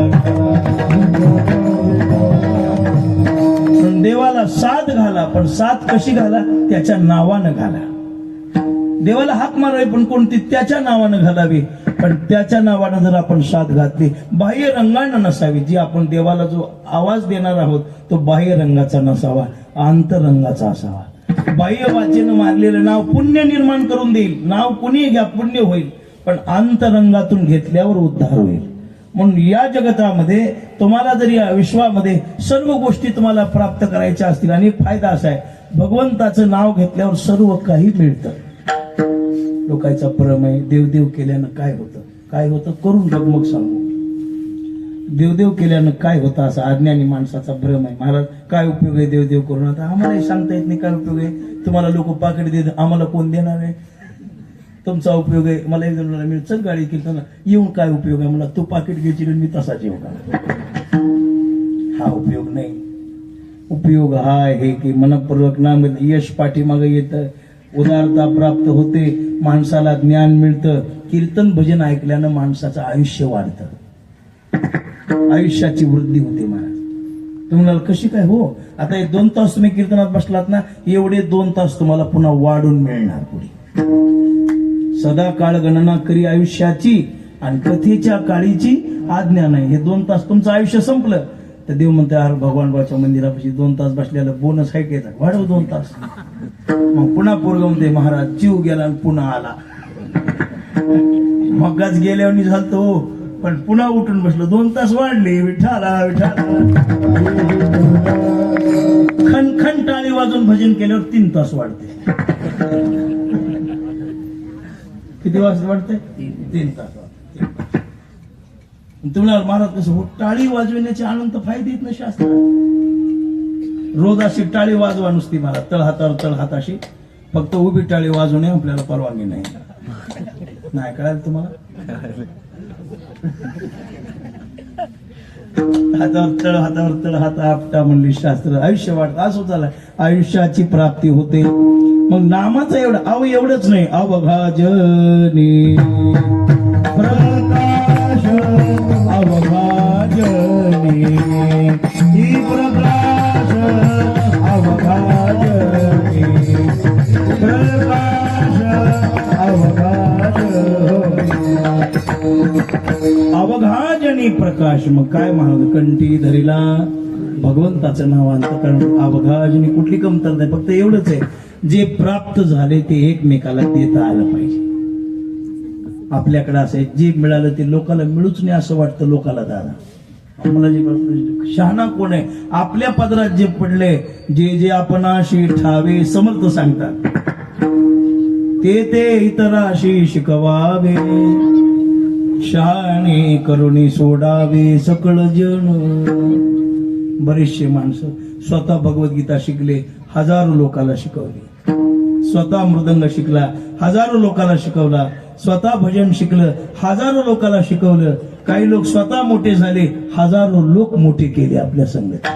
Speaker 2: देवाला साथ घाला, पण साथ कशी घाला? त्याच्या नावानं घाला. देवाला हाक मारावी पण कोणती? त्याच्या नावानं घालावी. पण त्याच्या नावानं जर आपण साथ घातली, बाह्य रंगानं नसावी. जी आपण देवाला जो आवाज देणार आहोत तो बाह्य रंगाचा नसावा, आंतरंगाचा असावा. बाह्य वाचेनं मारलेलं नाव पुण्य निर्माण करून देईल. नाव कुणी घ्या पुण्य होईल, पण अंतरंगातून घेतल्यावर उद्धार होईल. म्हणून या जगतामध्ये तुम्हाला जरी या विश्वामध्ये सर्व गोष्टी तुम्हाला प्राप्त करायच्या असतील, आणि फायदा असा आहे, भगवंताचं नाव घेतल्यावर सर्व काही मिळतं. लोकांचा भ्रम आहे, देवदेव केल्यानं काय होतं, काय होतं करून बघ मग सांगू. देवदेव केल्यानं काय होतं असा अज्ञानी माणसाचा भ्रम आहे. महाराज काय उपयोग आहे देवदेव करून? आता आम्हालाही सांगता येत नाही काय उपयोग आहे. तुम्हाला लोक पाकिट देत, आम्हाला कोण देणार आहे? तुमचा उपयोग आहे. मला एक जण मी चल गाडी केली ना, येऊन काय उपयोग आहे? मला तू पाकिट घ्यायची मी तसाच येऊ का? हा उपयोग नाही. उपयोग हा आहे की मनपूर्वक नाम यश पाठीमागे येतं, उदारता प्राप्त होते, माणसाला ज्ञान मिळतं. कीर्तन भजन ऐकल्यानं माणसाचं आयुष्य वाढतं, आयुष्याची वृद्धी होते. महाराज तुम्हाला कशी काय? हो, आता हे 2 तास तुम्ही कीर्तनात बसलात ना, एवढे 2 तास तुम्हाला पुन्हा वाढून मिळणार पुढे. सदा काळ गणना करी आयुष्याची, आणि कथेच्या काळीची आज्ञा नाही. हे 2 तास तुमचं आयुष्य संपलं तर देव म्हणते, अरे भगवानबाच्या मंदिरापाशी 2 तास बसलेलं बोनस आहे का? वाढव 2 तास. मग पुन्हा पोरग म्हणते, महाराज जीव गेला आणि पुन्हा आला. मगच गेल्यावर झालतो, पण पुन्हा उठून बसलो, 2 तास वाढले. विठाला विठाला खणखण टाळी वाजून भजन केल्यावर 3 तास वाढते. किती वाजता वाढते? 3 तास वाढते. तुम्हाला महाराज कसं हो, टाळी वाजविण्याचे अनंत फायदे आहेत ना शास्त्रात. रोज अशी टाळी वाजवा नुसती महाराज, तळहातावर तळहाताशी. फक्त उभी टाळी वाजवणे आपल्याला परवानगी नाही. नाही कळालं तुम्हाला? हातावर तळ हातावर तळ हात आपटा म्हणली शास्त्र. आयुष्य वाढतं. असं झालं, आयुष्याची प्राप्ती होते. मग नामाचं एवढंच नाही, अवघाजनी प्रकाश अवघाजनी ही प्रकाश अवघाजनी प्रकाश अवघाजनी प्रकाश. मग काय महाराज कंठी धरीला भगवंताचं नाव अंतकरण अवघाजनी. कुठली कमतरता नाही, फक्त एवढंच आहे, जे प्राप्त झाले ते एकमेकाला देता आलं पाहिजे. आपल्याकडे असं आहे, जे मिळालं ते लोकांना मिळूच नाही असं वाटतं लोकांना. दादा मला जे शहाणा कोण आहे? आपल्या पदरात जे पडले, जे जे आपणाशी ठावे समर्थ सांगतात, ते ते इतराशी शिकवावे, शहाणे करुणी सोडावे सकळ जण. बरेचसे माणसं स्वतः भगवद्गीता शिकले, हजारो लोकांना शिकवली. स्वतः मृदंग शिकला, हजारो लोकांना शिकवला. स्वतः भजन शिकलं, हजारो लोकांना शिकवलं. काही लोक स्वतः मोठे झाले, हजारो लोक मोठे केले आपल्या संगत.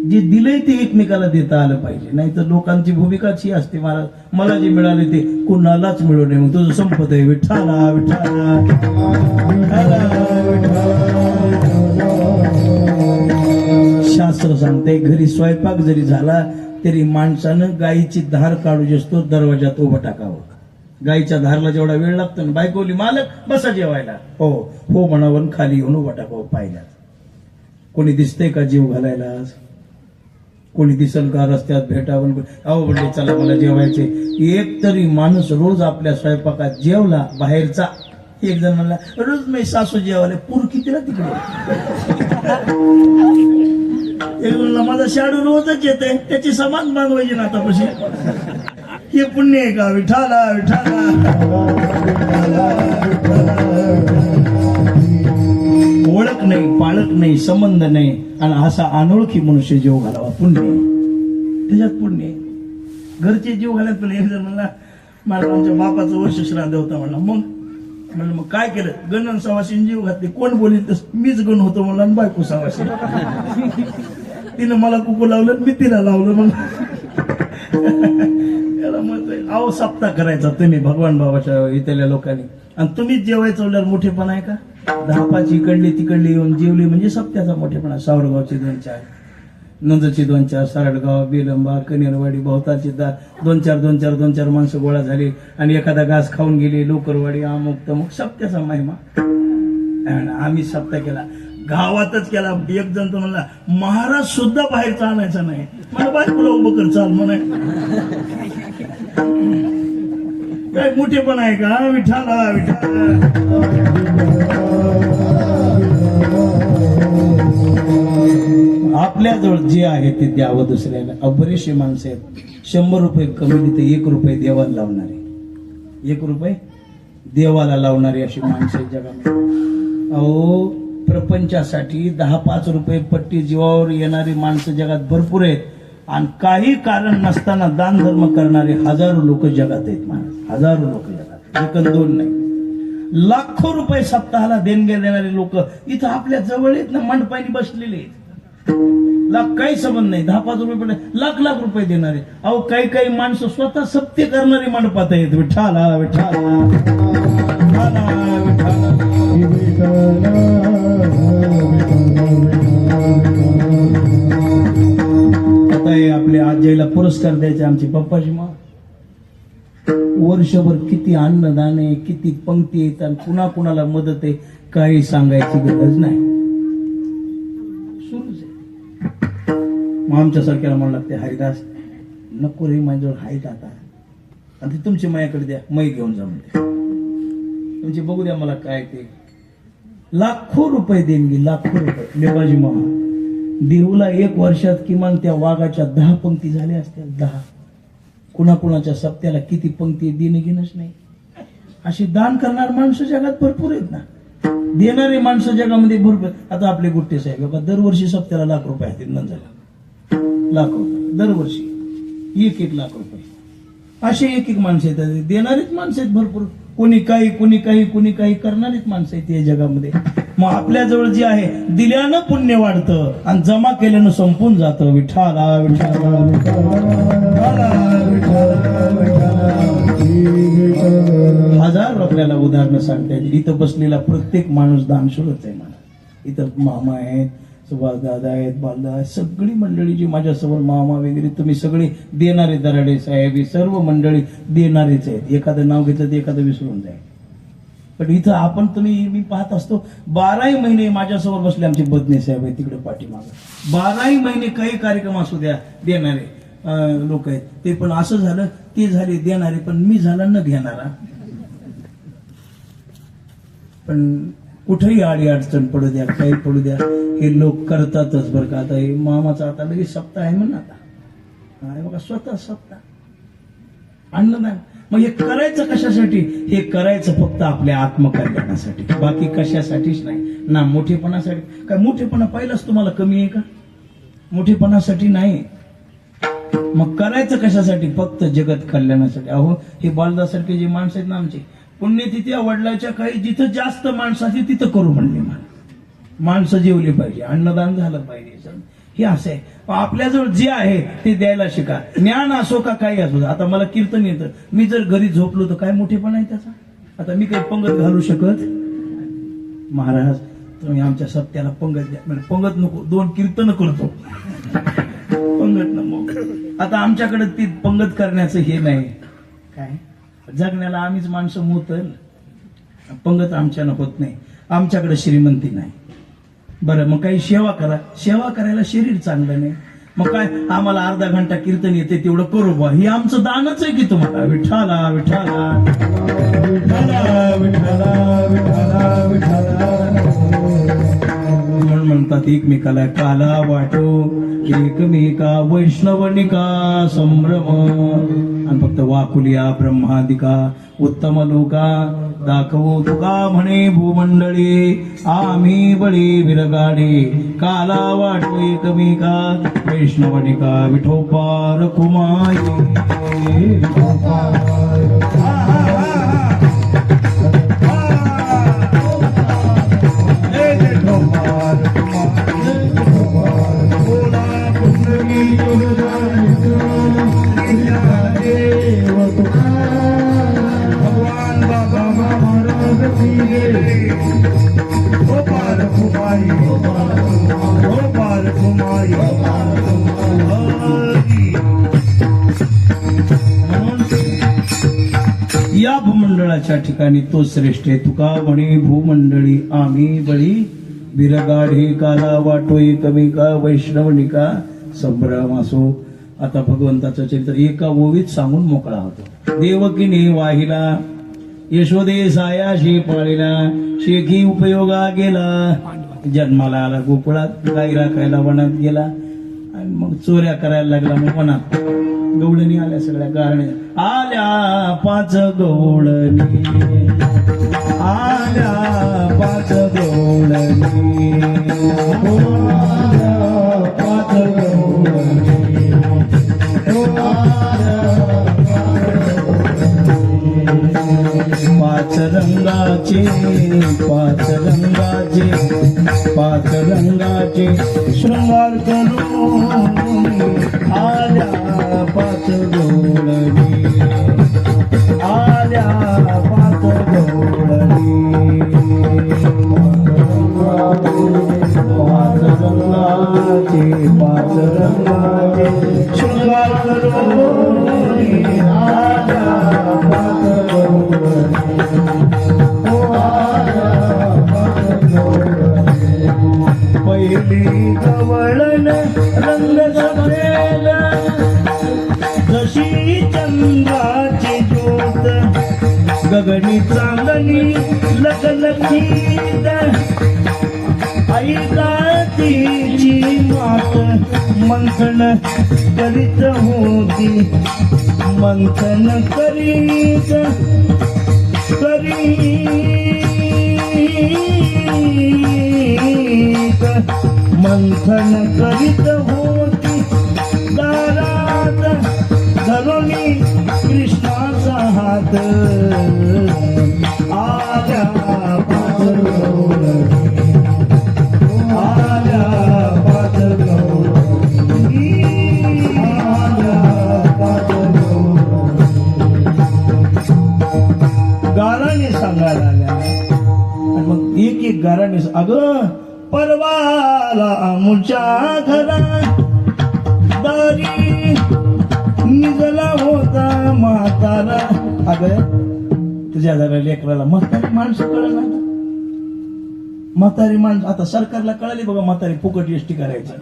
Speaker 2: जे दिलंय ते एकमेकाला देता आलं पाहिजे. नाही तर लोकांची भूमिकाच ही असते, महाराज मला जे मिळाले ते कुणालाच मिळू नये. मग तुझं संपत आहे. विठ्ठला विठ्ठला शास्त्र सांगते, घरी स्वयंपाक जरी झाला तरी माणसानं गायीची धार काढू असतो दरवाजात उभं टाकावं. गायीच्या धारला जेवढा वेळ लागतो ना, बायकोली मालक बसा जेवायला, हो हो म्हणावं, खाली येऊन उभं टाकावं पाहिल्यात. कोणी दिसतंय का जीव घालायला? कोणी दिसल का रस्त्यात भेटावं? अहो म्हणले चला मला जेवायचे. एक तरी माणूस रोज आपल्या स्वयंपाकात जेवला बाहेरचा. एक जण म्हणला, रोज मी सासू जेवायला, पूर किती ना तिकडे. एक म्हणला, माझा शाडू रोजच येते, त्याची समान बांधवायची ना आतापाशी. हे पुण्य आहे का? विठाला विठाला ओळख नाही, पाळख नाही, संबंध नाही, आणि असा अनोळखी मनुष्य जीव घालावा. पुण्य त्याच्यात पुण्य. घरचे जीव घालत पण एक जण म्हणला, मला आमच्या बापाचं वर्ष श्राद्ध होता म्हणला. मग म्हणलं मग काय केलं? गण सवाशीन जीव घातले. कोण बोलील तस? मीच गण होतो म्हणला, आणि बायको सवाशी. तिनं मला कुकू लावलं, मी तिला लावलं. मग त्याला मत अहो सप्ताह करायचा तुम्ही भगवान बाबाच्या इथल्या लोकांनी, आणि तुम्हीच जेवायचं म्हणल्यावर मोठेपणा आहे का? 10-5 इकडली तिकडली येऊन जेवली म्हणजे सप्त्याचा मोठेपणा. सावरगावची 2-4, नंदची 2-4, सारडगाव, बेलंबा, कनेरवाडी, भवताची 2-4 माणसं गोळा झाली, आणि एखादा घास खाऊन गेली. लोकरवाडी, अमुक तमुक, सप्त्याचा महिमा. आम्ही सप्ताह केला. गावातच केला. एक जण तो म्हणला महाराज सुद्धा बाहेरचा आणायचा नाही. मला बायकोला उभं कर चाल म्हणे. काय मोठे पण आहे का विठाला विठाला. आपल्याजवळ जे आहे ते द्यावं दुसऱ्याला. बरेचसे माणसं आहेत 100 रुपये कमी देते 1 रुपये देवाला लावणारे. 1 रुपये देवाला लावणारी अशी माणसं आहेत जगामध्ये. अहो प्रपंचासाठी 10-5 रुपये पट्टी जीवावर येणारी माणसं जगात भरपूर आहेत. आणि काही कारण नसताना दान धर्म करणारे हजारो लोक जगात आहेत. हजारो लोक जगात, एक दोन नाही. लाखो रुपये सप्ताहाला देणगे देणारे लोक इथं आपल्या जवळ आहेत ना, मंडपानी बसलेले आहेत. लाख काही संबंध नाही. 10-5 रुपये पडले लाख लाख रुपये देणारे. अहो काही काही माणसं स्वतः सप्ते करणारी मंडपात आहेत. विठाला विठाला विठाला आता हे आपल्या आजीला पुरस्कार द्यायचे. आमचे पप्पाजी मा वर्षभर किती अन्नदान आहे, किती पंक्ती आहेत आणि कुणा कुणाला मदत आहे काही सांगायची गरज नाही. सुरूच आहे. मग आमच्यासारख्याला म्हणू लागते हरिदास नको रे माझ्याजवळ आहेत आता, आणि ते तुमची माझ्याकडे द्या, मै घेऊन जा म्हणते. तुमचे बघू द्या मला काय ते. लाखो रुपये देणगी, लाखो रुपये. लेबाजी मामा देहूला 1 वर्षात किमान त्या वाघाच्या 10 पंक्ती झाल्या असत्या. 10. कुणाकुणाच्या सप्त्याला किती पंक्ती देणं घेणंच नाही. अशी दान करणार माणसं जगात भरपूर आहेत ना. देणारे माणसं जगामध्ये भरपूर. आता आपले गुट्टे साहेब बघा दरवर्षी सप्त्याला लाख रुपये आहेत. न झाला लाख रुपये दरवर्षी 1-1 लाख रुपये. असे 1-1 माणसं आहेत. देणारीच माणसं आहेत भरपूर. कोणी काही कोणी काही कोणी काही करणारीच माणसं आहेत या जगामध्ये. मग आपल्याजवळ जे आहे दिल्यानं पुण्य वाढतं आणि जमा केल्यानं संपून जातं. विठाला विठाला हजार आपल्याला उदाहरणं सांगता येईल. इथं बसलेला प्रत्येक माणूस दानशूरच आहे. मला इथं मामा आहेत, सुभाष दादा आहेत, बालदा आहेत, सगळी मंडळी जी माझ्यासमोर मामा वगैरे तुम्ही सगळे देणारे. दराडे साहेब ही सर्व मंडळी देणारेच आहेत. एखादं नाव घेतलं तर एखादं विसरून जाईल. पण इथं आपण तुम्ही मी पाहत असतो 12ही महिने माझ्यासमोर बसले आमचे बदने साहेब आहेत तिकडे पाठीमागं. 12ही महिने काही कार्यक्रम असू द्या देणारे लोक आहेत. ते पण असं झालं ते झाले देणारे, पण मी झाला न घेणारा. पण कुठेही आडी अडचण पडू द्या, काही पडू द्या, हे लोक करतातच बरं का. आता हे मामाचा आता लगेच सप्ताह आहे म्हणून आता बघा स्वतः सप्ताह अन्नदान. मग हे करायचं कशासाठी? हे करायचं फक्त आपल्या आत्मकल्याणासाठी, बाकी कशासाठीच नाही ना. मोठेपणासाठी काय? मोठेपणा पाहिलंच तुम्हाला कमी आहे का? मोठेपणासाठी नाही. मग करायचं कशासाठी? फक्त जगत कल्याणासाठी. अहो हे बालदासारखे जे माणसं आहेत ना आमचे पुण्यतिथी वडिलाच्या काही जिथं जास्त माणसाची तिथं करू म्हणले. माणसं जेवली पाहिजे, अन्नदान झालं पाहिजे. हे असं आहे. आपल्याजवळ जे आहे ते द्यायला शिका. ज्ञान असो का काही असो. आता मला कीर्तन येतं, मी जर घरी झोपलो तर काय मोठेपणा आहे त्याचा? आता मी काही पंगत घालू शकत? महाराज तुम्ही आमच्या सत्याला पंगत द्या. म्हणजे पंगत नको, 2 कीर्तन करतो, पंगत नको. आता आमच्याकडे ती पंगत करण्याचं हे नाही. काय जगण्याला आम्हीच माणसं मोतल, पंगत आमच्यानं होत नाही. आमच्याकडे श्रीमंती नाही. बरं मग काही सेवा करा. सेवा करायला शरीर चांगलं नाही. मग काय आम्हाला अर्धा घंटा कीर्तन येते तेवढं करू बा, हे आमचं दानच आहे की तुम्हाला. विठाला विठाला विठाला विठाला विठाला विठाला म्हणून म्हणतात एकमेकाला काला वाटो एकमेका वैष्णवनिका संभ्रम. आणि फक्त वाकुलिया ब्रह्मादिका उत्तम लोका दाखवो तुका म्हणे भूमंडळी आम्ही बळी विरगाडे. काला वाटो एकमेका वैष्णवनिका विठोबा रखुमाई. या भूमंडळाच्या ठिकाणी तो श्रेष्ठ आहे. तुका म्हणे भूमंडळी आम्ही बळी बिरगाढी काला वाटोई कमी का वैष्णवनिका संभ्रम असो. आता भगवंताचं चरित्र एका ओवीत सांगून मोकळा होतो. देवकीने वाहिला यशोदे सायाशी पाळीला शेखी उपयोगा गेला. जन्माला आला गोकुळात गाई राखायला वनात गेला आणि मग चोऱ्या करायला लागला. मग वनात गवळणी आल्या सगळ्या गारण्या आल्या 5 गवळणी आल्या 5 गवळणी आल्या 5 गवळणी पाच रंगाचे 5 रंगाचे शृंगार करून आल्या 5 गवळणी आल्या 5 गवळणी 5 रंगाचे शृंगार करून आल्या 5 गवळणी. पहिली गवळण रंग सफेद जशी चंद्राची ज्योत गगनी चांदणी लखलखीत आई तिची मात मंथन करीत होती मंथन करीत मंथन करीत होती दारात धरुणी कृष्णाचा हात आल्या 5 गवळणी आल्या 5 गवळणी आल्या 5 गवळणी. गाराने सांगायला आल्या आणि मग एक गाराने अगं परवाला आमुच्या घरा दारी निजला होता म्हातारा. अगं तुझ्या जरा लेकराला म्हातारी माणसं कळलं ना. म्हातारी माणसं आता सरकारला कळाली बघा म्हातारी फुकट एसटी करायचं.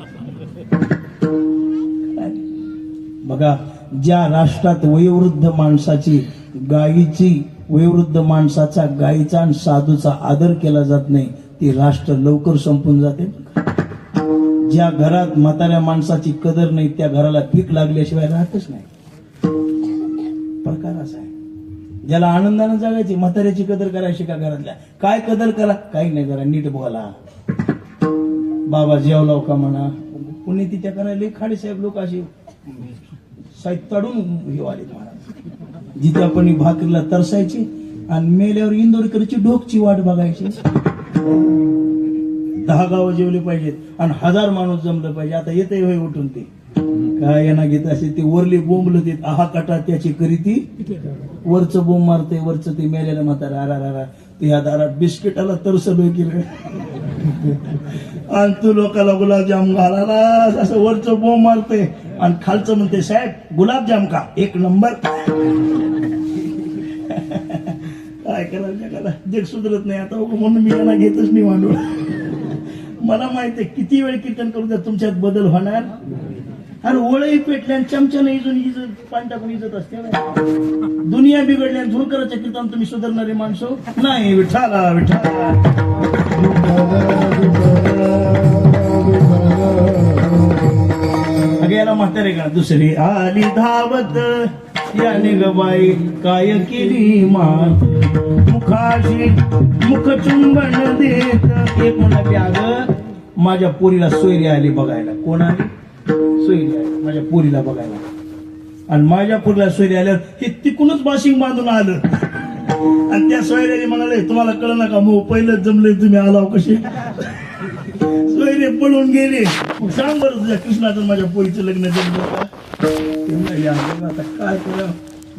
Speaker 2: बघा ज्या राष्ट्रात वयोवृद्ध माणसाची गायीची वयोवृद्ध माणसाचा गायीचा आणि साधूचा आदर केला जात नाही ते राष्ट्र लवकर संपून जाते. ज्या घरात म्हाताऱ्या माणसाची कदर नाही त्या घराला भीक लागल्याशिवाय राहतच नाही. प्रकार असा आहे. ज्याला आनंदानं जगायची म्हाताऱ्याची कदर करायची का घरातल्या काय कदर करा काही नाही करा नीट बोला बाबा जेवलाव का म्हणा. पुण्यतिथ्या करायला खाडे साहेब लोक असे साहित्य तडून हे आले महाराज जिथे आपण भाकरीला तरसायची आणि मेल्यावर इंदोरीकरची ढोकची वाट बघायची. 10 गावं जेवले पाहिजेत आणि 1000 माणूस जमलं पाहिजे. आता येते होय उठून ते काय यांना घेत असेल ते वरले बोंबल देत आहा कटा त्याची करीती वरचं बोंब मारते वरचं ते मेलेलं म्हातारा आरा ते ह्या दारात बिस्किटाला तरसलोय की आणि तू लोकांना गुलाबजाम घालाला असं वरचं बोंब मारते आणि खालचं म्हणते साहेब गुलाबजाम का 1 नंबर. काय करा जगाला जग सुधरत नाही आता म्हणून मी यांना घेतच नाही मांडूळ. मला माहिती आहे किती वेळ कीर्तन करू द्या तुमच्यात बदल होणार. अरे ओळही पेटल्या चमच्याने इजत पाणी टाकून इजत असते. दुनिया बिघडल्या झोळकराच्या कीर्तन तुम्ही सुधारणारे माणसं नाही. विठाला विठाला याला म्हातारे का दुसरी आली धावत याने गबाई काय केली मात मुखाशी मुख चुंबन देत. एक म्हणा अगं माझ्या पोरीला सोयरी आली बघायला. कोण आली? सोयरी आली माझ्या पोरीला बघायला. आणि माझ्या पोरीला सोयरी आल्यावर हे तिकूनच बाशिंग बांधून आलं आणि त्या सोयऱ्याने म्हणाले तुम्हाला कळ नका मग पहिलंच जमले तुम्ही आलाव कसे. सोयरे पळून गेले. मग सांग बरं तुझ्या कृष्णाचं माझ्या पोरीचं लग्न जमलं. आता काय करा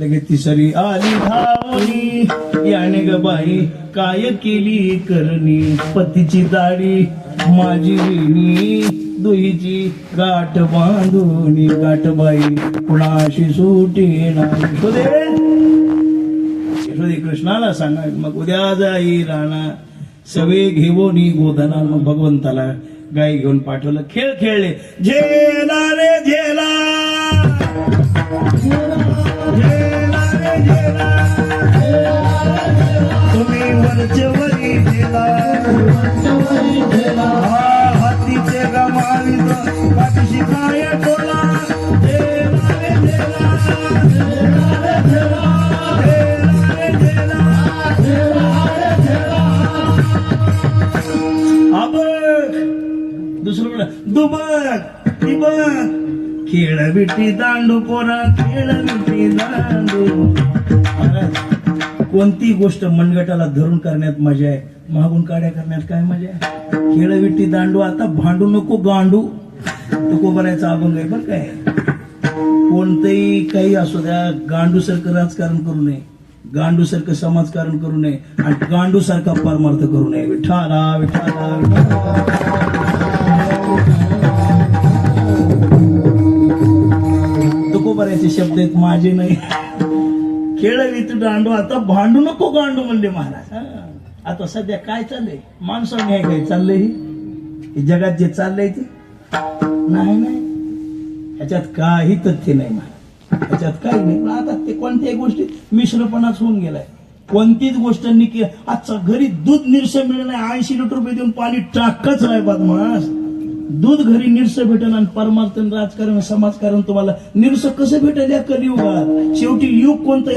Speaker 2: लगेच तिसरी आली धावणी याने ग बाई काय केली करणी पतीची दाढी माझी विणी दुहीची गाठ बांधून गाठबाई कुणाशी सुटी नाही. यशोदे कृष्णाला सांगा मग उद्या जाई राणा सवे घेवोनी गोधना. मग भगवंताला गाय घेऊन पाठवलं. खेळ खेळले. झेला रे झेला, झेला रे झेला, तुम्ही वरचे वरी झेला, हातीचे गमावित पाठीशी काय टोला. झेला रे झेला, झेला रे झेला, झेला रे झेला, झेला रे झेला. अबक दुसरं दुबक तिबक. खेळ विटी दांडू पोरा, खेळ विटी दांडू. कोणती गोष्ट मनगटाला धरून करण्यात मजा आहे, मागून काड्या करण्यात काय मजा आहे. खेळ विटी दांडू. आता भांडू नको गांडू. तुकोबरायचा अभंग आहे बरं काय. कोणतंही काही असू द्या, गांडू सारखं राजकारण करू नये, गांडू सारखं समाजकारण करू नये आणि गांडू सारखा परमार्थ करू नये. विठाला विठाला विठाला. तुकोबरायचे शब्द आहेत, माझे नाही. खेळवी तू दांडू, आता भांडू नको गांडू म्हणले महाराज. आता सध्या काय चाललंय, माणसाने काय चाललंय, हे जगात जे चाललंय ते नाही नाही, ह्याच्यात काही तथ्य नाही महाराज, ह्याच्यात काही नाही. पण आता ते कोणत्याही गोष्टीत मिश्रपणाच होऊन गेलाय. कोणतीच गोष्ट आजचा घरी दूध निरसं मिळत नाही, 80 लिटर रुपये देऊन पाणी टाकच नाही बदमाश. दूध घरी निरसं भेटेल आणि परमार्थ राजकारण समाजकारण तुम्हाला निरसं कसं भेटेल या कलियुगात. शेवटी युग कोणतं